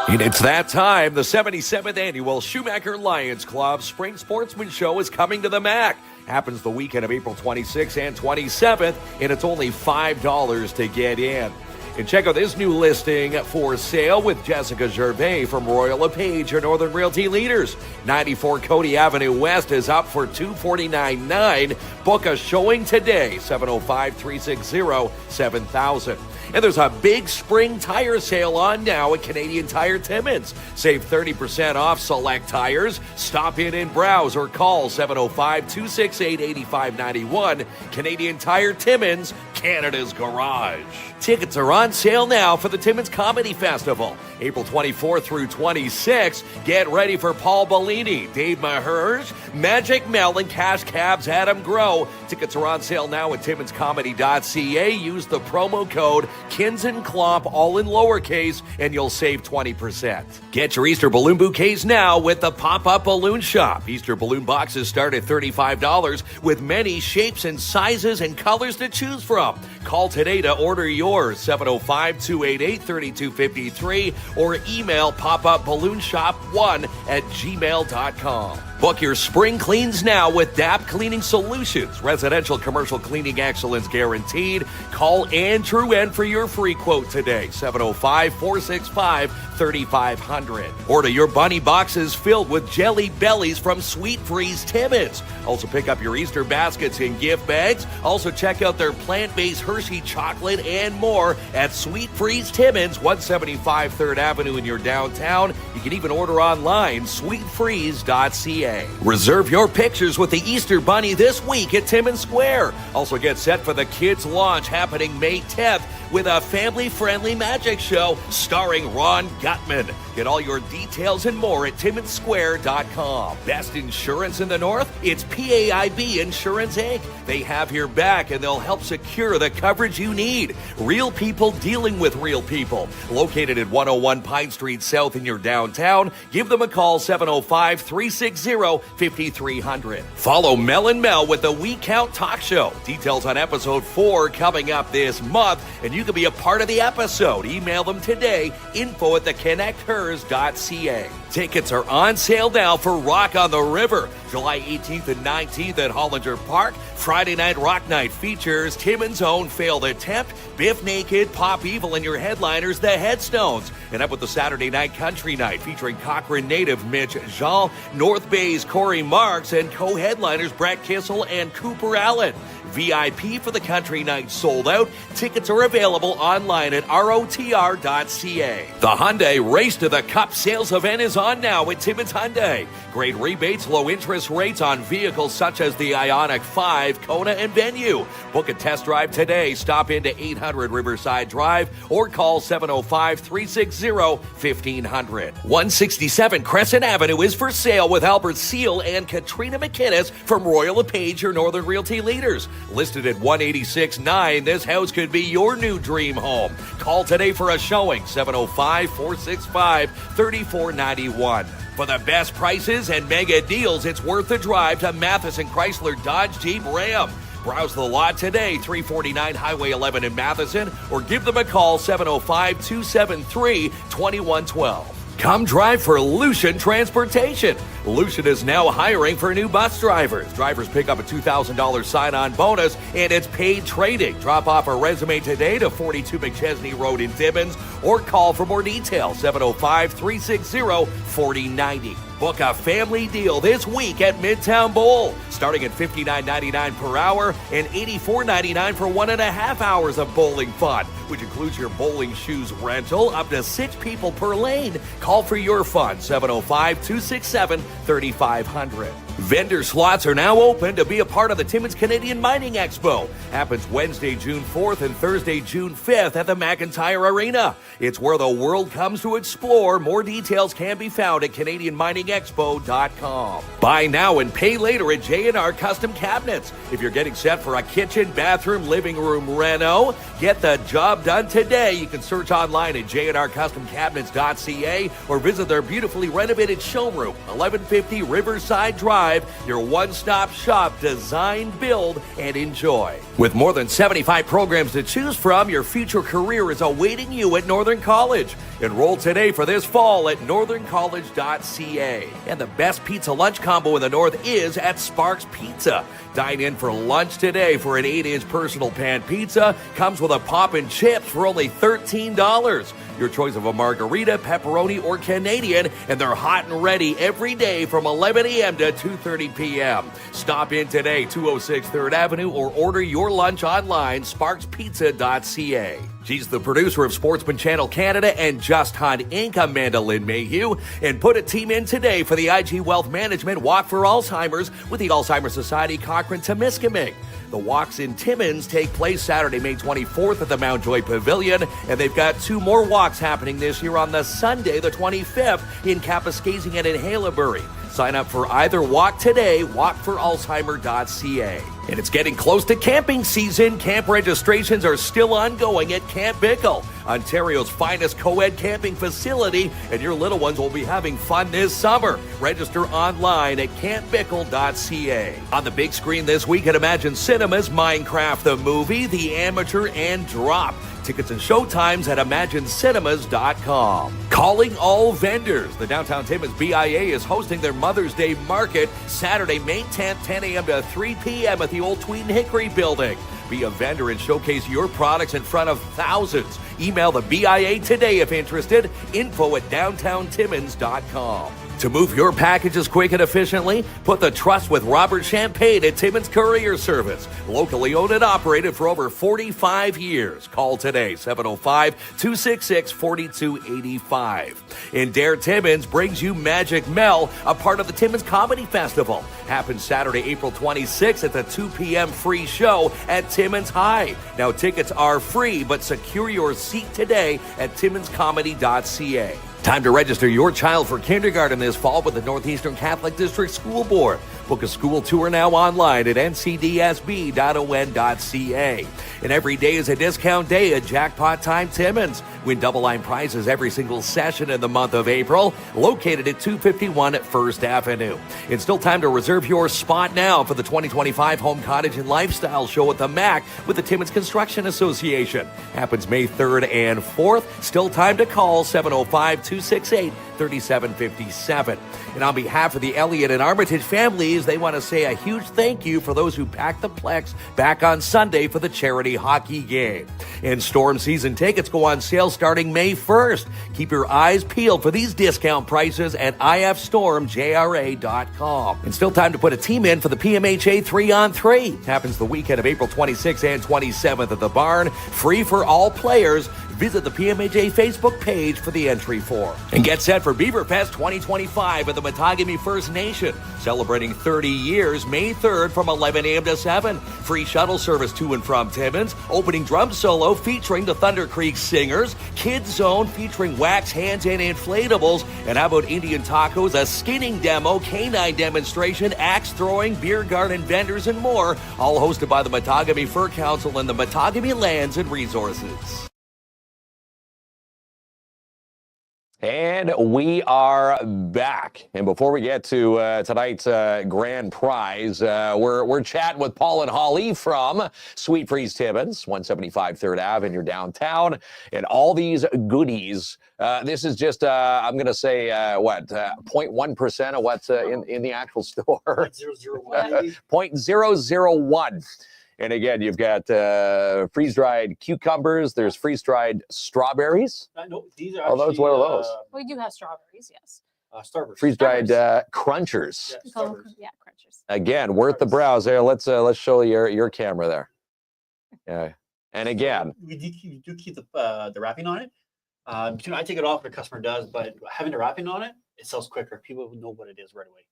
And it's that time. The 77th Annual Schumacher Lions Club Spring Sportsman Show is coming to the MAC. Happens the weekend of April 26th and 27th, and it's only $5 to get in. And check out this new listing for sale with Jessica Gervais from Royal LePage, your Northern Realty leaders. 94 Cody Avenue West is up for $249.9. Book a showing today, 705-360-7000. And there's a big spring tire sale on now at Canadian Tire Timmins. Save 30% off select tires. Stop in and browse or call 705-268-8591. Canadian Tire Timmins, Canada's garage. Tickets are on sale now for the Timmins Comedy Festival, April 24th through 26th. Get ready for Paul Bellini, Dave Maherge, Magic Mel, and Cash Cab's Adam Grow. Tickets are on sale now at timminscomedy.ca. Use the promo code KINZ and KLOMP, all in lowercase, and you'll save 20%. Get your Easter balloon bouquets now with the Pop-Up Balloon Shop. Easter balloon boxes start at $35 with many shapes and sizes and colors to choose from. Call today to order yours, 705-288-3253, or email popupballoonshop1@gmail.com. Book your spring cleans now with DAP Cleaning Solutions. Residential commercial cleaning excellence guaranteed. Call Andrew N for your free quote today, 705-465-3500. Order your bunny boxes filled with Jelly Bellies from Sweet Freez Timmins. Also pick up your Easter baskets and gift bags. Also check out their plant-based Hershey chocolate and more at Sweet Freez Timmins, 175 3rd Avenue in your downtown. You can even order online, sweetfreeze.ca. Reserve your pictures with the Easter Bunny this week at Timmins Square. Also get set for the kids' launch happening May 10th with a family-friendly magic show starring Ron Gutman. Get all your details and more at timminsquare.com. Best insurance in the North? It's PAIB Insurance Inc. They have your back, and they'll help secure the coverage you need. Real people dealing with real people. Located at 101 Pine Street South in your downtown. Give them a call, 705-360-5300. Follow Mel and Mel with the We Count Talk Show. Details on episode 4 coming up this month, and you can be a part of the episode. Email them today, info@theconnecthers.ca. Tickets are on sale now for Rock on the River, July 18th and 19th at Hollinger Park. Friday Night Rock Night features Timmins' own Failed Attempt, Biff Naked, Pop Evil, and your headliners, the Headstones. And up with the Saturday Night Country Night featuring Cochrane native Mitch Jean, North Bay's Corey Marks, and co-headliners Brett Kissel and Cooper Allen. VIP for the country night sold out. Tickets are available online at rotr.ca. The Hyundai Race to the Cup sales event is on now at Timmins Hyundai. Great rebates, low interest rates on vehicles such as the Ioniq 5, Kona, and Venue. Book a test drive today. Stop into 800 Riverside Drive or call 705-360-1500. 167 Crescent Avenue is for sale with Albert Seal and Katrina McInnes from Royal LePage, your Northern Realty leaders. Listed at 186.9, this house could be your new dream home. Call today for a showing, 705-465-3491. For the best prices and mega deals, it's worth the drive to Matheson Chrysler Dodge Jeep Ram. Browse the lot today, 349 Highway 11 in Matheson, or give them a call, 705-273-2112. Come drive for Lucian Transportation. Lucian is now hiring for new bus drivers. Drivers pick up a $2,000 sign-on bonus, and it's paid trading. Drop off a resume today to 42 McChesney Road in Timmins, or call for more details, 705-360-4090. Book a family deal this week at Midtown Bowl, starting at $59.99 per hour and $84.99 for 1.5 hours of bowling fun, which includes your bowling shoes rental, up to 6 people per lane. Call for your fun, 705-267-3500. Vendor slots are now open to be a part of the Timmins Canadian Mining Expo. Happens Wednesday, June 4th and Thursday, June 5th at the McIntyre Arena. It's where the world comes to explore. More details can be found at CanadianMiningExpo.com. Buy now and pay later at J&R Custom Cabinets. If you're getting set for a kitchen, bathroom, living room reno, get the job done today. You can search online at jrcustomcabinets.ca or visit their beautifully renovated showroom, 1150 Riverside Drive, your one-stop shop. Design, build, and enjoy. With more than 75 programs to choose from, your future career is awaiting you at Northern College. Enroll today for this fall at northerncollege.ca. And the best pizza lunch combo in the North is at Sparks Pizza. Dine in for lunch today for an 8-inch personal pan pizza. Comes with a pop and chips for only $13. Your choice of a margarita, pepperoni, or Canadian, and they're hot and ready every day from 11 a.m. to 2:30 p.m. Stop in today, 206 3rd Avenue, or order your lunch online, sparkspizza.ca. She's the producer of Sportsman Channel Canada and Just Hunt Inc. I'm Amanda Lynn Mayhew. And put a team in today for the IG Wealth Management Walk for Alzheimer's with the Alzheimer's Society Cochrane-Temiskaming. The walks in Timmins take place Saturday, May 24th at the Mount Joy Pavilion, and they've got 2 more walks happening this year on the Sunday, the 25th, in Kapuskasing and in Haileybury. Sign up for either walk today, walkforalzheimer.ca. And it's getting close to camping season. Camp registrations are still ongoing at Camp Bickle, Ontario's finest co-ed camping facility, and your little ones will be having fun this summer. Register online at campbickle.ca. On the big screen this week at Imagine Cinemas, Minecraft the Movie, The Amateur, and Drop. Tickets and showtimes at ImagineCinemas.com. Calling all vendors. The Downtown Timmins BIA is hosting their Mother's Day Market Saturday, May 10th, 10 a.m. to 3 p.m. at the old Tweed Hickory Building. Be a vendor and showcase your products in front of thousands. Email the BIA today if interested. info@downtowntimmins.com. To move your packages quick and efficiently, put the trust with Robert Champagne at Timmins Courier Service. Locally owned and operated for over 45 years. Call today, 705-266-4285. And Dare Timmins brings you Magic Mel, a part of the Timmins Comedy Festival. Happens Saturday, April 26th at the 2 p.m. free show at Timmins High. Now, tickets are free, but secure your seat today at timminscomedy.ca. Time to register your child for kindergarten this fall with the Northeastern Catholic District School Board. Book a school tour now online at ncdsb.on.ca. And every day is a discount day at Jackpot Time Timmins. Win double-line prizes every single session in the month of April. Located at 251 First Avenue. It's still time to reserve your spot now for the 2025 Home Cottage and Lifestyle Show at the MAC with the Timmins Construction Association. Happens May 3rd and 4th. Still time to call 705-268-3757. And on behalf of the Elliott and Armitage families, they want to say a huge thank you for those who packed the Plex back on Sunday for the charity hockey game. And Storm season tickets go on sale starting May 1st. Keep your eyes peeled for these discount prices at ifstormjra.com. And still time to put a team in for the PMHA 3-on-3. Happens the weekend of April 26th and 27th at the Barn. Free for all players. Visit the PMHA Facebook page for the entry form. And get set for Beaverfest 2025 at the Matagami First Nation. Celebrating 30 years, May 3rd from 11 a.m. to 7. Free shuttle service to and from Timmins. Opening drum solo featuring the Thunder Creek Singers. Kids Zone featuring wax hands and inflatables. And how about Indian tacos, a skinning demo, canine demonstration, axe throwing, beer garden vendors, and more. All hosted by the Matagami Fur Council and the Matagami Lands and Resources. And we are back. And before we get to tonight's grand prize, we're chatting with Paul and Holly from Sweet Freez Timmins, 175 3rd Ave in your downtown, and all these goodies. This is just, I'm going to say, 0.1% of what's in the actual store. 0.001. 0.001. And again, you've got freeze-dried cucumbers. There's freeze-dried strawberries. No, these are Oh, those, what are those? We do have strawberries, yes. Starburst. Freeze-dried crunchers. Yeah, We call them, Starburst. yeah, crunchers. Again, worth the browse there. Let's show your camera there. Yeah. And again, We do keep the wrapping on it. I take it off if the customer does, but having the wrapping on it, it sells quicker. People know what it is right away.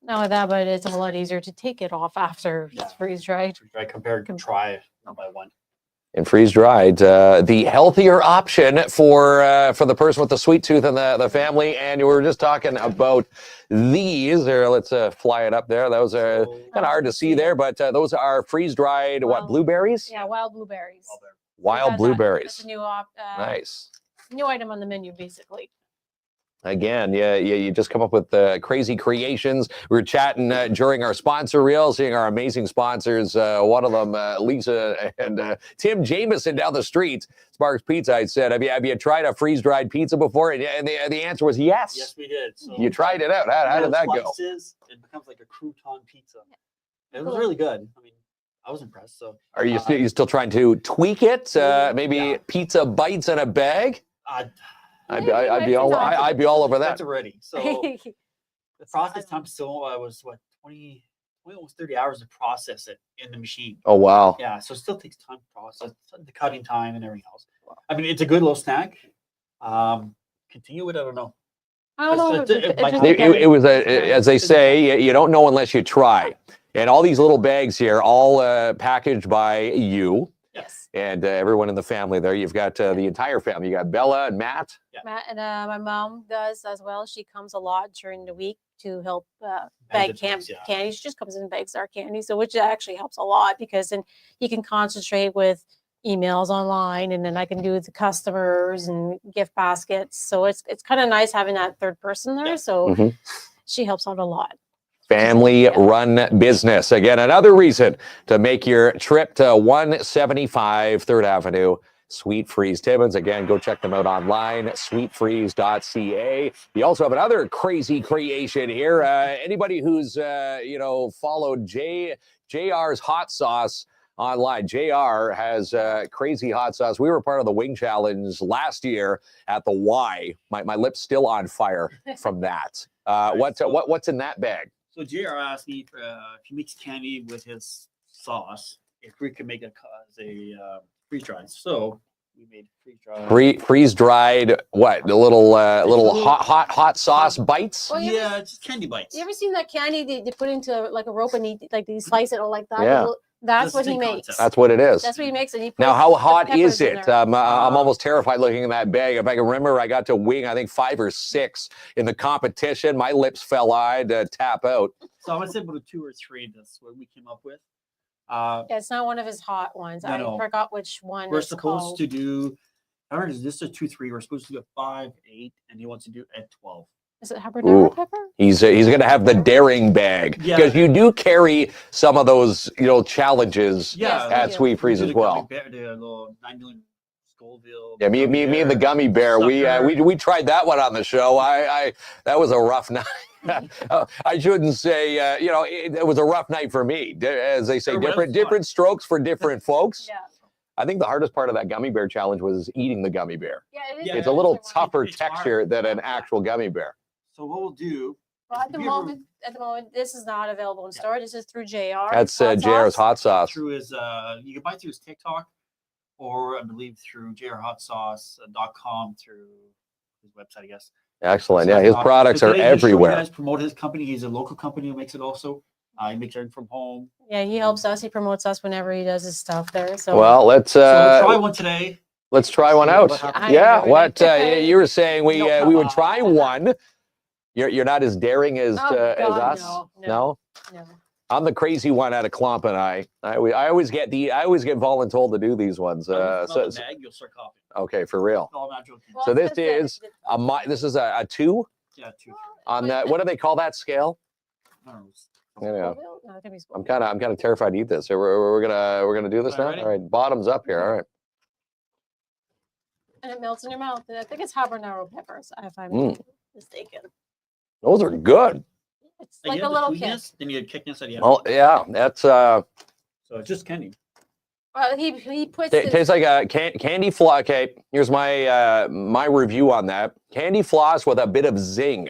Not only that, but it's a lot easier to take it off after Yeah. it's freeze dried. I compared try one by one. And freeze-dried, the healthier option for the person with the sweet tooth in the family. And we were just talking about these. There, let's fly it up there. Those are kind of hard to see there, but those are freeze-dried, what, blueberries? Yeah, wild blueberries. Wild blueberries. That's a new Nice. new item on the menu, basically. Again, you just come up with crazy creations. We were chatting during our sponsor reel, seeing our amazing sponsors. One of them, Lisa and Tim Jameson down the street, Sparks Pizza. I said, have you tried a freeze-dried pizza before? And the answer was yes. Yes, we did. So You tried it out. How did that go? Slices, it becomes like a crouton pizza. It was really good. I mean, I was impressed. So Are you still trying to tweak it? Maybe Yeah. pizza bites in a bag? I'd be all over that. That's already. So the process time still was 20, almost 30 hours to process it in the machine. Oh wow. Yeah, so it still takes time to process the cutting time and everything else. I mean, it's a good little snack. Continue with it, I don't know. I don't know. It was as they say, you don't know unless you try. And all these little bags here, all packaged by you. Yes. And everyone in the family there. You've got the entire family. You got Bella and Matt. Matt and my mom does as well. She comes a lot during the week to help Bag bag the camp things, yeah. candy. She just comes in and bags our candy, so which actually helps a lot because then he can concentrate with emails online, and then I can do the customers and gift baskets. So it's kind of nice having that third person there. Yeah. So she helps out a lot. Family-run business. Again, another reason to make your trip to 175 3rd Avenue. Sweet Freez Timmins. Again, go check them out online, sweetfreeze.ca. You also have another crazy creation here. Anybody who's, followed JR's hot sauce online. JR has crazy hot sauce. We were part of the Wing Challenge last year at the Y. My lips still on fire from that. What's in that bag? So JR asked me if he makes candy with his sauce, if we could make it as a freeze-dried. So we made freeze-dried. Freeze-dried, what? The little hot sauce bites? Well, Yeah, it's just candy bites. You ever seen that candy they put into like a rope and they slice it like that? Yeah. That's That's what the he same makes. concept. That's what it is. That's what he makes. And he puts Now, how the hot peppers is in it? there. I'm almost terrified looking in that bag. If I can remember, I got to wing, I think 5 or 6 in the competition. My lips fell. I'd tap out. So I would say about a 2 or 3. That's what we came up with. Yeah, it's not one of his hot ones. No. I forgot which one. We're it's supposed called. to do. I don't know, is this a 2, 3? We're supposed to do a 5, 8, and he wants to do at 12. Is it habanero Ooh. pepper? He's going to have the daring bag Yeah. because you do carry some of those challenges Yeah, at we Sweet We Freez did as a well. gummy bear, the little 9 million Scoville. Yeah, me and the gummy bear. Sucker. We tried that one on the show. That was a rough night. I shouldn't say. It was a rough night for me. As they say, Sure, well, it's different strokes for different folks. Yeah. I think the hardest part of that gummy bear challenge was eating the gummy bear. Yeah, it is. Yeah, It's a little actually one. tougher It's hard. texture than an actual gummy bear. So what we'll do? Well, is at the if you ever- moment, this is not available in store. This is through JR. That's Hot JR's sauce. hot sauce. through his you can buy through his TikTok, or I believe through jrhotsauce.com through his website, I guess. Excellent. Yeah, his products are everywhere. He guys promote his company. He's a local company who makes it also. He makes everything from home. Yeah, he helps us. He promotes us whenever he does his stuff there. So Well, let's So we'll try one today. let's try one See out. what happens. Yeah, I what know. you were saying we No, we would try one. You're not as daring as Oh, as God, us. no. No. I'm the crazy one out of Klomp, and I always get voluntold to do these ones. Smell the bag, you'll start coughing. Okay, for real. No, I'm not joking. Well, So this it's good. is this is a 2 Yeah, 2. on that. What do they call that scale? I don't know. Yeah, No, I think he's- I'm kind of terrified to eat this. So we're gonna do this All now. right, ready? All right, bottoms up here. All right. And it melts in your mouth. And I think it's habanero peppers, if I'm Mm. not mistaken. Those are good. It's Like like you a have the little kid. sweetness, then you had kickness at the end. Well, yeah, that's So it's just candy. Well, he puts It this- tastes like a candy floss. Okay, here's my my review on that. Candy floss with a bit of zing,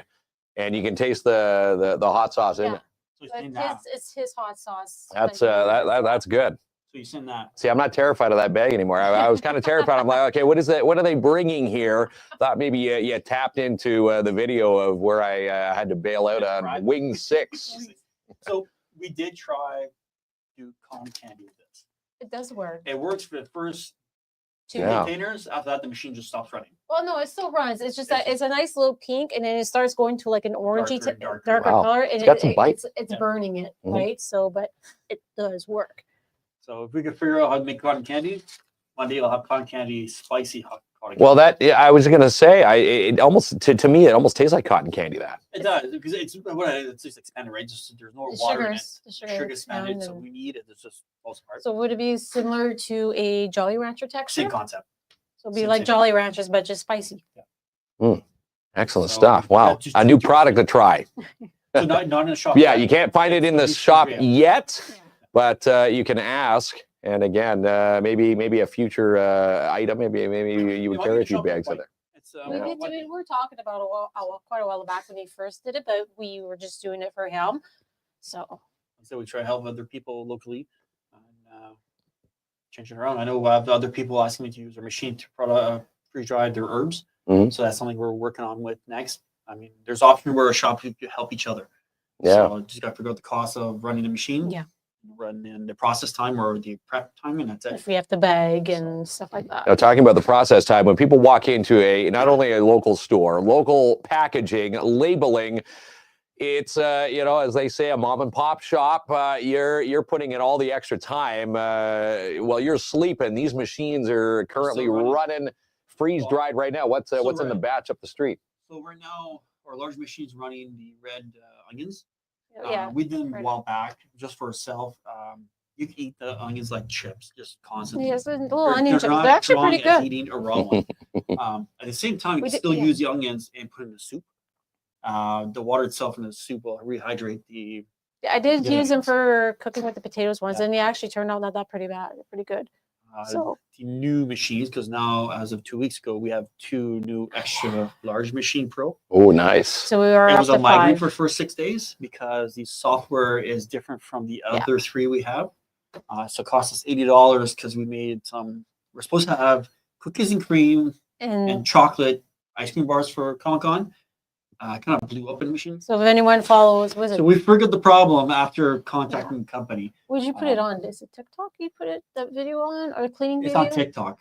and you can taste the hot sauce in Yeah. it. So it's but in that. it's his hot sauce. That's that he uses. that's good. So you send that. See, I'm not terrified of that bag anymore. I was kind of terrified. I'm like, okay, what is that? What are they bringing here? Thought maybe you tapped into the video of where I had to bail out on Wing 6. So we did try to do cotton candy with this. It does work. It works for the first two Yeah. containers. After that, the machine just stops running. Well, no, it still runs. It's just that it's a nice little pink, and then it starts going to like an orangey, darker Wow. color, and It's got some bite. it's Yeah. burning it, Mhm. right? So, but it does work. So if we could figure out how to make cotton candy, one day I'll have cotton candy, spicy hot cotton Well, candy. I was gonna say, it almost to me it almost tastes like cotton candy. That. It does because it's just expanded, right? Just there's no The water in it. the Sugar expanded, so and- we need it. It's just falls apart. So would it be similar to a Jolly Rancher texture? Same concept. So it'd be same like thing. Jolly Ranchers, but just spicy. Excellent So, stuff. Wow, yeah, just- a new product to try. So not in the shop. Yeah, yet. you can't find it in the It's shop yeah. yet, Yeah. but you can ask. And again, maybe a future item. Maybe you would might carry be a few shop bags point. in there. It's We were talking about quite a while back when he first did it, but we were just doing it for him. So So we try to help other people locally and change it around. I know I have other people asking me to use our machine to freeze dry their herbs. Mhm. So that's something we're working on with next. I mean, there's often where a shop you help each other. Yeah. So just got to figure out the cost of running the machine. Yeah. Run in the process time or the prep time, and that's it. if we have to bag and stuff like that. Now, talking about the process time, when people walk into not only a local store, local packaging, labeling, it's as they say, a mom and pop shop. You're putting in all the extra time while you're sleeping. These machines are currently running. running freeze dried right now. What's in the running. batch up the street? So right now, our large machine's running the red onions. Yeah. We did them a right. while back just for itself. You can eat the onions like chips, just constantly. Yes, the little They're- onion they're chips. not They're actually strong pretty as good. eating a raw one. At the same time, you We can did- still yeah. use the onions and put in the soup. The water itself in the soup will rehydrate the. I did Yeah. use them for cooking with the potatoes once, Yeah. and they actually turned out not that pretty bad. They're pretty good. So The new machines, because now as of 2 weeks ago, we have 2 new extra large machine pro. Oh, nice. so we were It up was to a migraine 5. for the first 6 days because the software is different from the Yeah. other 3 we have. So it cost us $80 because we made some. We're supposed to have cookies and cream And and chocolate ice cream bars for Comic-Con. Kind of blew up in the machine. so if anyone follows, was it? So we figured the problem after contacting the company. Would you put it on? Is it TikTok? You put that video on, or the cleaning It's video? on TikTok.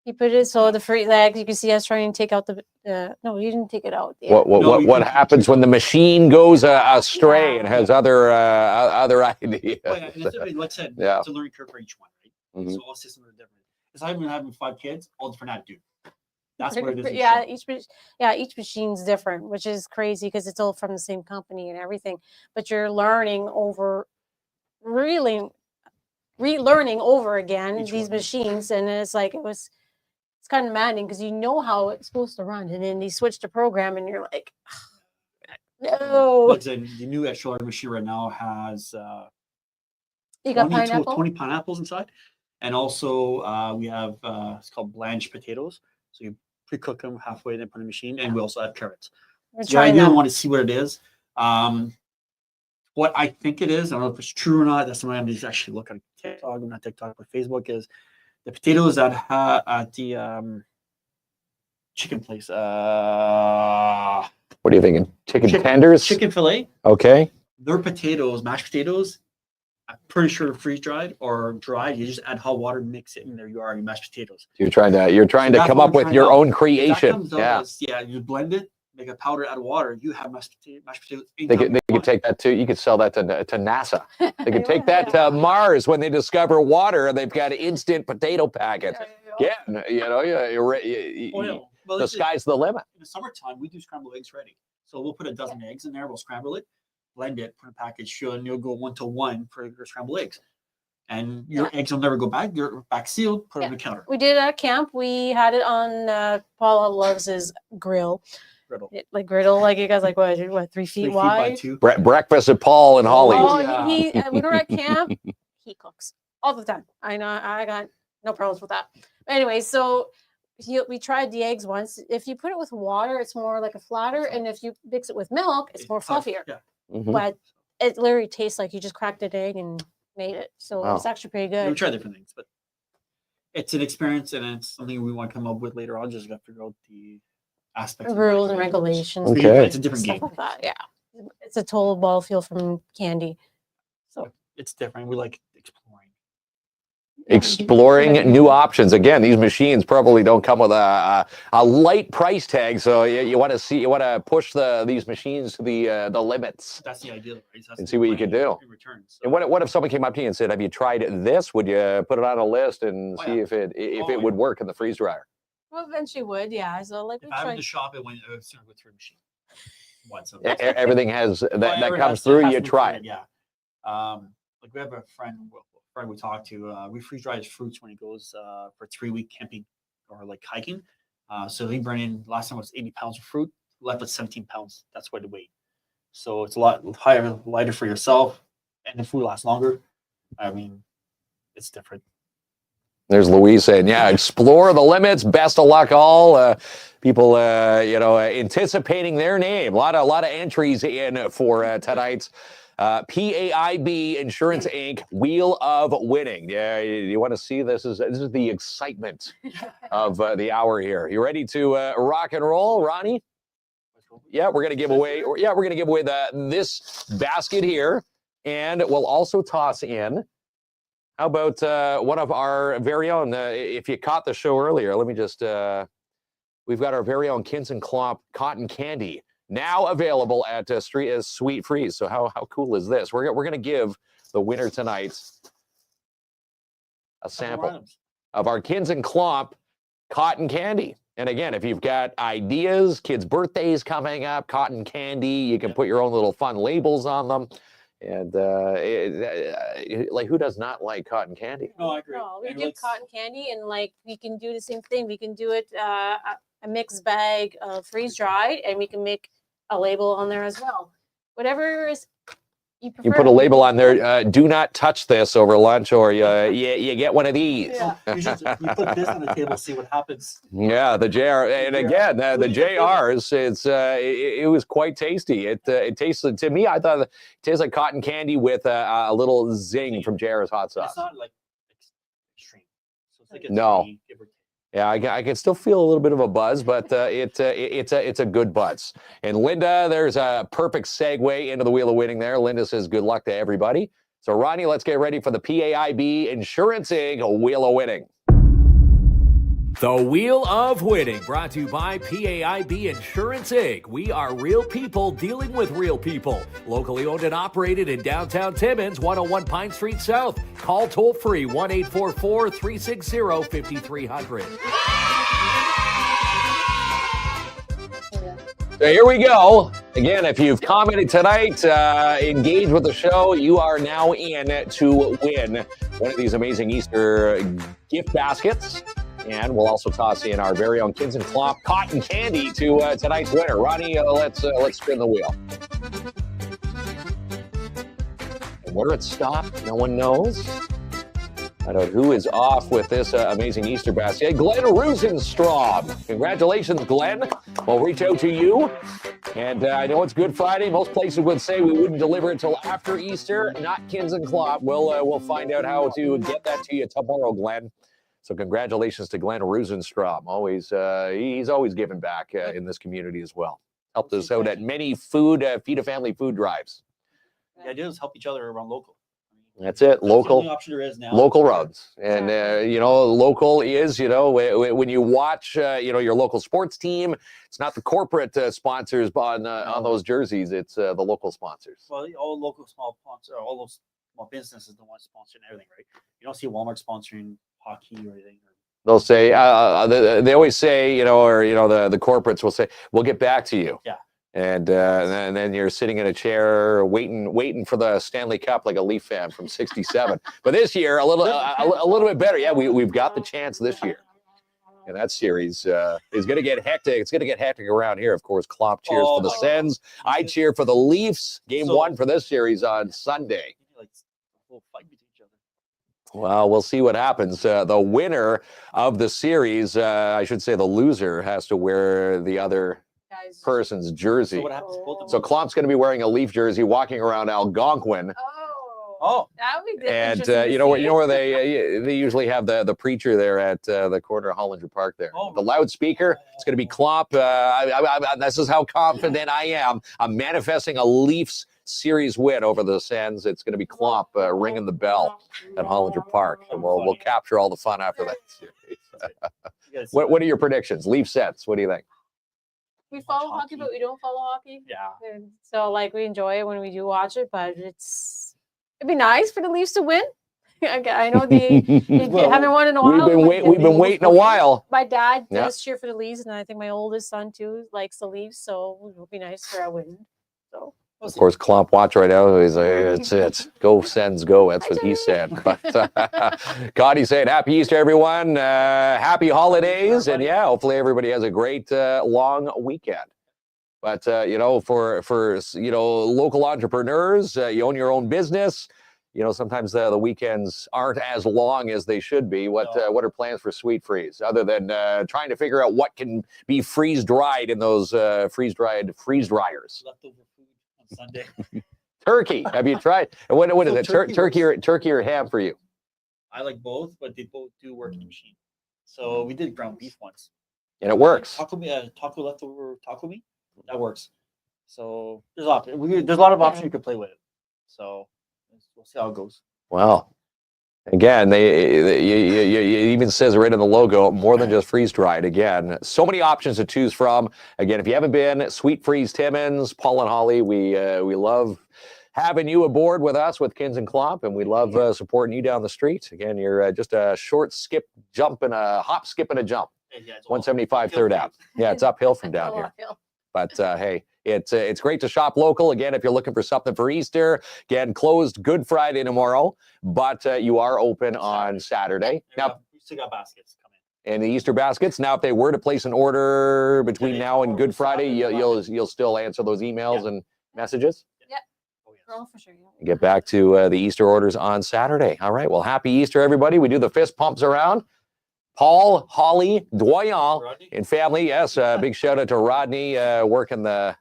You put it so the free like you can see us trying to take out the. No, you didn't take it out. Yeah. What No, you can- happens when the machine goes astray Yeah. and has other ideas? Oh, yeah, and it's, like I said, Yeah. it's a learning curve for each one, right? Mhm. So all systems are different. It's like having 5 kids, all different attitude. That's what it is. Yeah, each machine's different, which is crazy because it's all from the same company and everything. But you're learning over, really relearning over again Each these one. machines, and it's like it's kind of maddening because you know how it's supposed to run, and then you switch the program, and you're like, no. But the new extra large machine right now has You got 20 pineapple. 20 pineapples inside. And also we have it's called blanched potatoes. So you pre-cook them halfway, then put in the machine. And we also have carrots. We're So I trying really that. want to see what it is. What I think it is, I don't know if it's true or not. That's something I'm just actually look on TikTok, not TikTok, but Facebook is the potatoes that at the chicken place. What are you thinking? Chicken tenders? Chicken fillet. Okay. Their potatoes, mashed potatoes, I'm pretty sure they're freeze dried or dried. You just add hot water, mix it, and there you are, your mashed potatoes. You're trying to that's come what up I'm with trying your out. own If that creation. comes out Yeah. as- you blend it, make a powder out of water. You have mashed potatoes. They anytime could you want. take that to, you could sell that to NASA. They could take that to Mars when they discover water and they've got instant potato packets. Yeah, Oh, yeah. Well, the it's- sky's the limit. in the summertime, we do scrambled eggs ready. So we'll put a dozen eggs in there. We'll scramble it, blend it, put a package, and you'll go 1-to-1 for your scrambled eggs. And your eggs will never go back. They're back sealed. Put it on the counter. We did it at camp. We had it on Paula loves his grill. Griddle. Like griddle, like you guys like what 3 feet 3 feet by wide? 2. Breakfast at Paul and Holly. Oh, yeah. we were at camp. He cooks all the time. I know. I got no problems with that. Anyway, so we tried the eggs once. If you put it with water, it's more like a flatter, and if you mix it with milk, it's more tough. fluffier. Yeah. Mhm. But it literally tastes like you just cracked an egg and made it. So Wow. it's actually pretty We good. try different things, but it's an experience and it's something we want to come up with later on. Just got to figure out the aspects. of Rules and it. regulations. Okay. It's a different Stuff game. like that. Yeah. It's a total ball field from candy. So It's different. We like exploring. Exploring new options. Again, these machines probably don't come with a light price tag, so you want to push these machines to the limits That's the ideal, right? That's and the see what you plan can do. in return. So, And what if someone came up to you and said, "Have you tried this? Would you put it on a list and Oh, see yeah. if it Oh, would yeah. work in the freeze dryer?" well, eventually would. Yeah. So like if we I went tried. to shop, it went go through a machine. Once. Everything has that Whatever comes has to- through. has You to be try cleared, it. Yeah. Like we have a friend we talked to. We freeze dry his fruits when he goes for 3-week camping or like hiking. So he brought in last time was 80 pounds of fruit, left with 17 pounds. That's what the weight. So it's a lot higher, lighter for yourself, and the food lasts longer. I mean, it's different. There's Louise saying, "Yeah, explore the limits. Best of luck, all people. Anticipating their name. A lot of entries in for tonight's PAIB Insurance Inc. Wheel of Winning. Yeah, you want to see this? Is the excitement of the hour here. You ready to rock and roll, Ronnie? Yeah, we're gonna give away. Yeah, we're gonna give away this basket here, and we'll also toss in. How about one of our very own? If you caught the show earlier, let me just. We've got our very own KINZ and KLOMP cotton candy now available at Sweet Freez. So how cool is this? We're gonna give the winner tonight a sample of our KINZ and KLOMP cotton candy. And again, if you've got ideas, kids' birthdays coming up, cotton candy, you can put your own little fun labels on them. And like, who does not like cotton candy? No, I agree. No, we And do let's- cotton candy, and like we can do the same thing. We can do it a mixed bag of freeze dried, and we can make a label on there as well. Whatever is you prefer. You put a label on there. Do not touch this over lunch, or you get one of these. Yeah. We put this on the table, see what happens. Yeah, the JR, and again, the JRs. It was quite tasty. It tasted to me. I thought it tastes like cotton candy with a little zing from JR's hot It's sauce. not like extreme. So it's like a No. 20, give or take. Yeah, I can still feel a little bit of a buzz, but it's a good buzz. And Linda, there's a perfect segue into the Wheel of Winning there. Linda says good luck to everybody. So Ronnie, let's get ready for the PAIB Insurance Inc. Wheel of Winning. The Wheel of Winning, brought to you by PAIB Insurance Inc. We are real people dealing with real people. Locally owned and operated in downtown Timmins, 101 Pine Street South. Call toll free 1-844-360-5300. So here we go. Again, if you've commented tonight, engage with the show, you are now in to win one of these amazing Easter gift baskets. And we'll also toss in our very own KINZ and KLOMP cotton candy to tonight's winner. Ronnie, let's spin the wheel. And where it stopped, no one knows. I don't know who is off with this amazing Easter basket. Glenn Rosenstrom. Congratulations, Glenn. We'll reach out to you. And I know it's Good Friday. Most places would say we wouldn't deliver it until after Easter. Not KINZ and KLOMP. We'll find out how to get that to you tomorrow, Glenn. So congratulations to Glenn Rosenstrom. He's always giving back in this community as well. Helped us out at many Feed a Family food drives. The idea is help each other around local. That's it. That's the Local. only option there is now. Local roads. And, local is, when you watch, your local sports team, it's not the corporate sponsors on those jerseys. It's the local sponsors. Well, all local small sponsors, all those small businesses, the ones sponsoring everything, right? You don't see Walmart sponsoring hockey or anything. They'll say, they always say, the corporates will say, we'll get back to you. Yeah. And then you're sitting in a chair waiting for the Stanley Cup like a Leaf fan from '67. But this year, a little bit better. Yeah, we've got the chance this year. And that series is going to get hectic. It's going to get hectic around here. Of course, KLOMP cheers for the Sens. I cheer for the Leafs. Game 1 for this series on Sunday. Like a little fight between each other. Well, we'll see what happens. The winner of the series, I should say the loser, has to wear the other person's jersey. So what happens? Both of So them. KLOMP's going to be wearing a Leaf jersey, walking around Algonquin. Oh. Oh. That would be And interesting to you know see. where they usually have the preacher there at the corner of Hollinger Park there. Oh. The loudspeaker. It's going to be Klomp. This is how confident I am. I'm manifesting a Leafs series win over the Sens. It's going to be Klomp ringing the bell at Hollinger Park, and we'll capture all the fun after that series. What are your predictions? Leafs Sens. What do you think? We follow hockey, but we don't follow hockey. Yeah. And so like we enjoy it when we do watch it, but it'd be nice for the Leafs to win. I know they haven't won in a while. We've been waiting a while. My dad Yeah. does cheer for the Leafs, and I think my oldest son too likes the Leafs, so it would be nice for a win. So Of course, Klomp watch right now. He's like, it's go Sens go. That's what he said. But Connie saying, Happy Easter, everyone. Happy holidays, and yeah, hopefully everybody has a great long weekend. But for local entrepreneurs, you own your own business. Sometimes the weekends aren't as long as they should be. What are plans for Sweet Freez, other than trying to figure out what can be freeze dried in those freeze dryers? Leftover food on Sunday. Turkey. Have you tried? What is So it? Turkey or ham for you? I like both, but they both do work in the machine. So we did ground beef once. And it works. Taco leftover taco meat, that works. So there's a lot of options you can play with it. So we'll see how it goes. Well, again, it even says right in the logo, more than just freeze dried. Again, so many options to choose from. Again, if you haven't been, Sweet Freez Timmins, Paul and Holly, we love having you aboard with us with KINZ and KLOMP, and we love supporting you down the street. Again, you're just a short skip, jump, and a hop, skip, and a jump. Yeah, it's 175 third Ave. Yeah, it's uphill from down here. But hey, it's great to shop local. Again, if you're looking for something for Easter, again, closed Good Friday tomorrow, but you are open on Saturday. Now, we still got baskets coming. and the Easter baskets. Now, if they were to place an order between now and Good Friday, you'll still answer those emails and messages. Oh, for sure. Yeah. Get back to the Easter orders on Saturday. All right. Well, happy Easter, everybody. We do the fist pumps around. Paul, Holly, Doyon, and family. Yes, big shout out to Rodney working the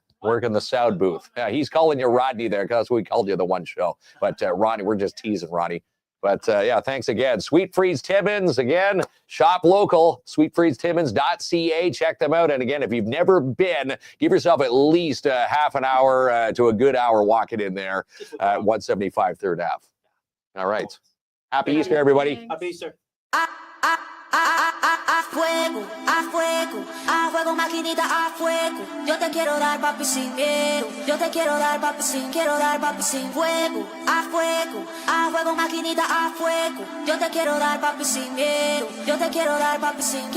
sound booth. Yeah, he's calling you Rodney there because we called you the one show. But Ronnie, we're just teasing Ronnie. But yeah, thanks again. Sweet Freez Timmins, again, shop local, sweetfreezetimmins.ca. Check them out. And again, if you've never been, give yourself at least half an hour to a good hour walking in there at 175 3rd Ave. All right. Happy Easter, everybody. Happy Easter. A fuego, maquinita, a fuego. Yo te quiero dar, papi, sin miedo. Yo te quiero dar, papi, sin fuego. A fuego, maquinita, a fuego. Yo te quiero dar, papi, sin miedo. Yo te quiero dar, papi, sin.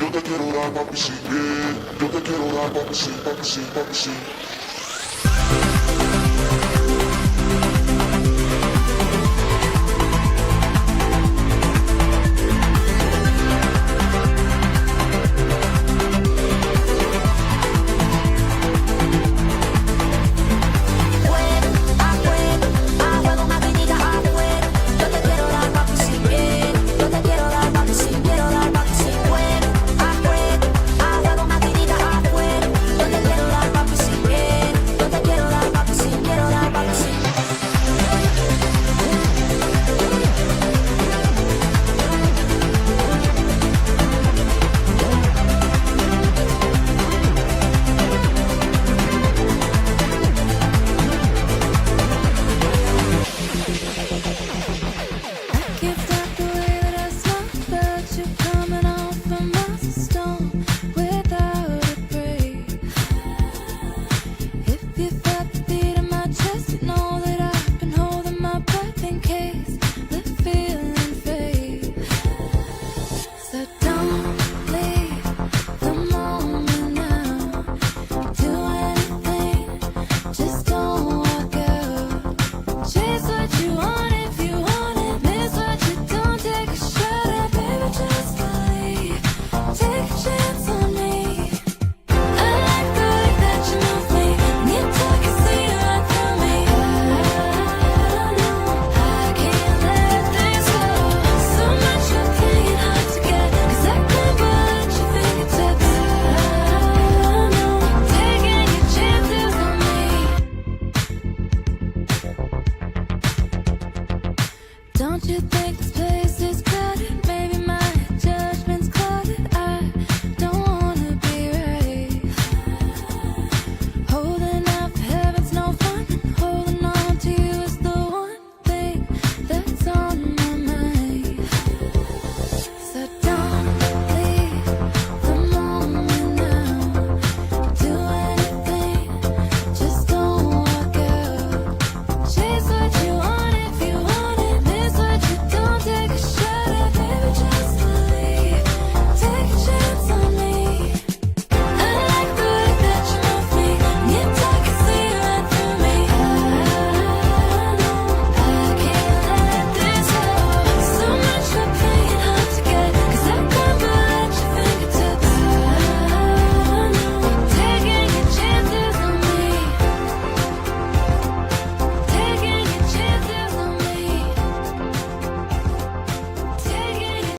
Yo te quiero dar, papi, sí, yeah. Yo te quiero dar, papi, sí, papi, sí, papi, sí. Don't you think this place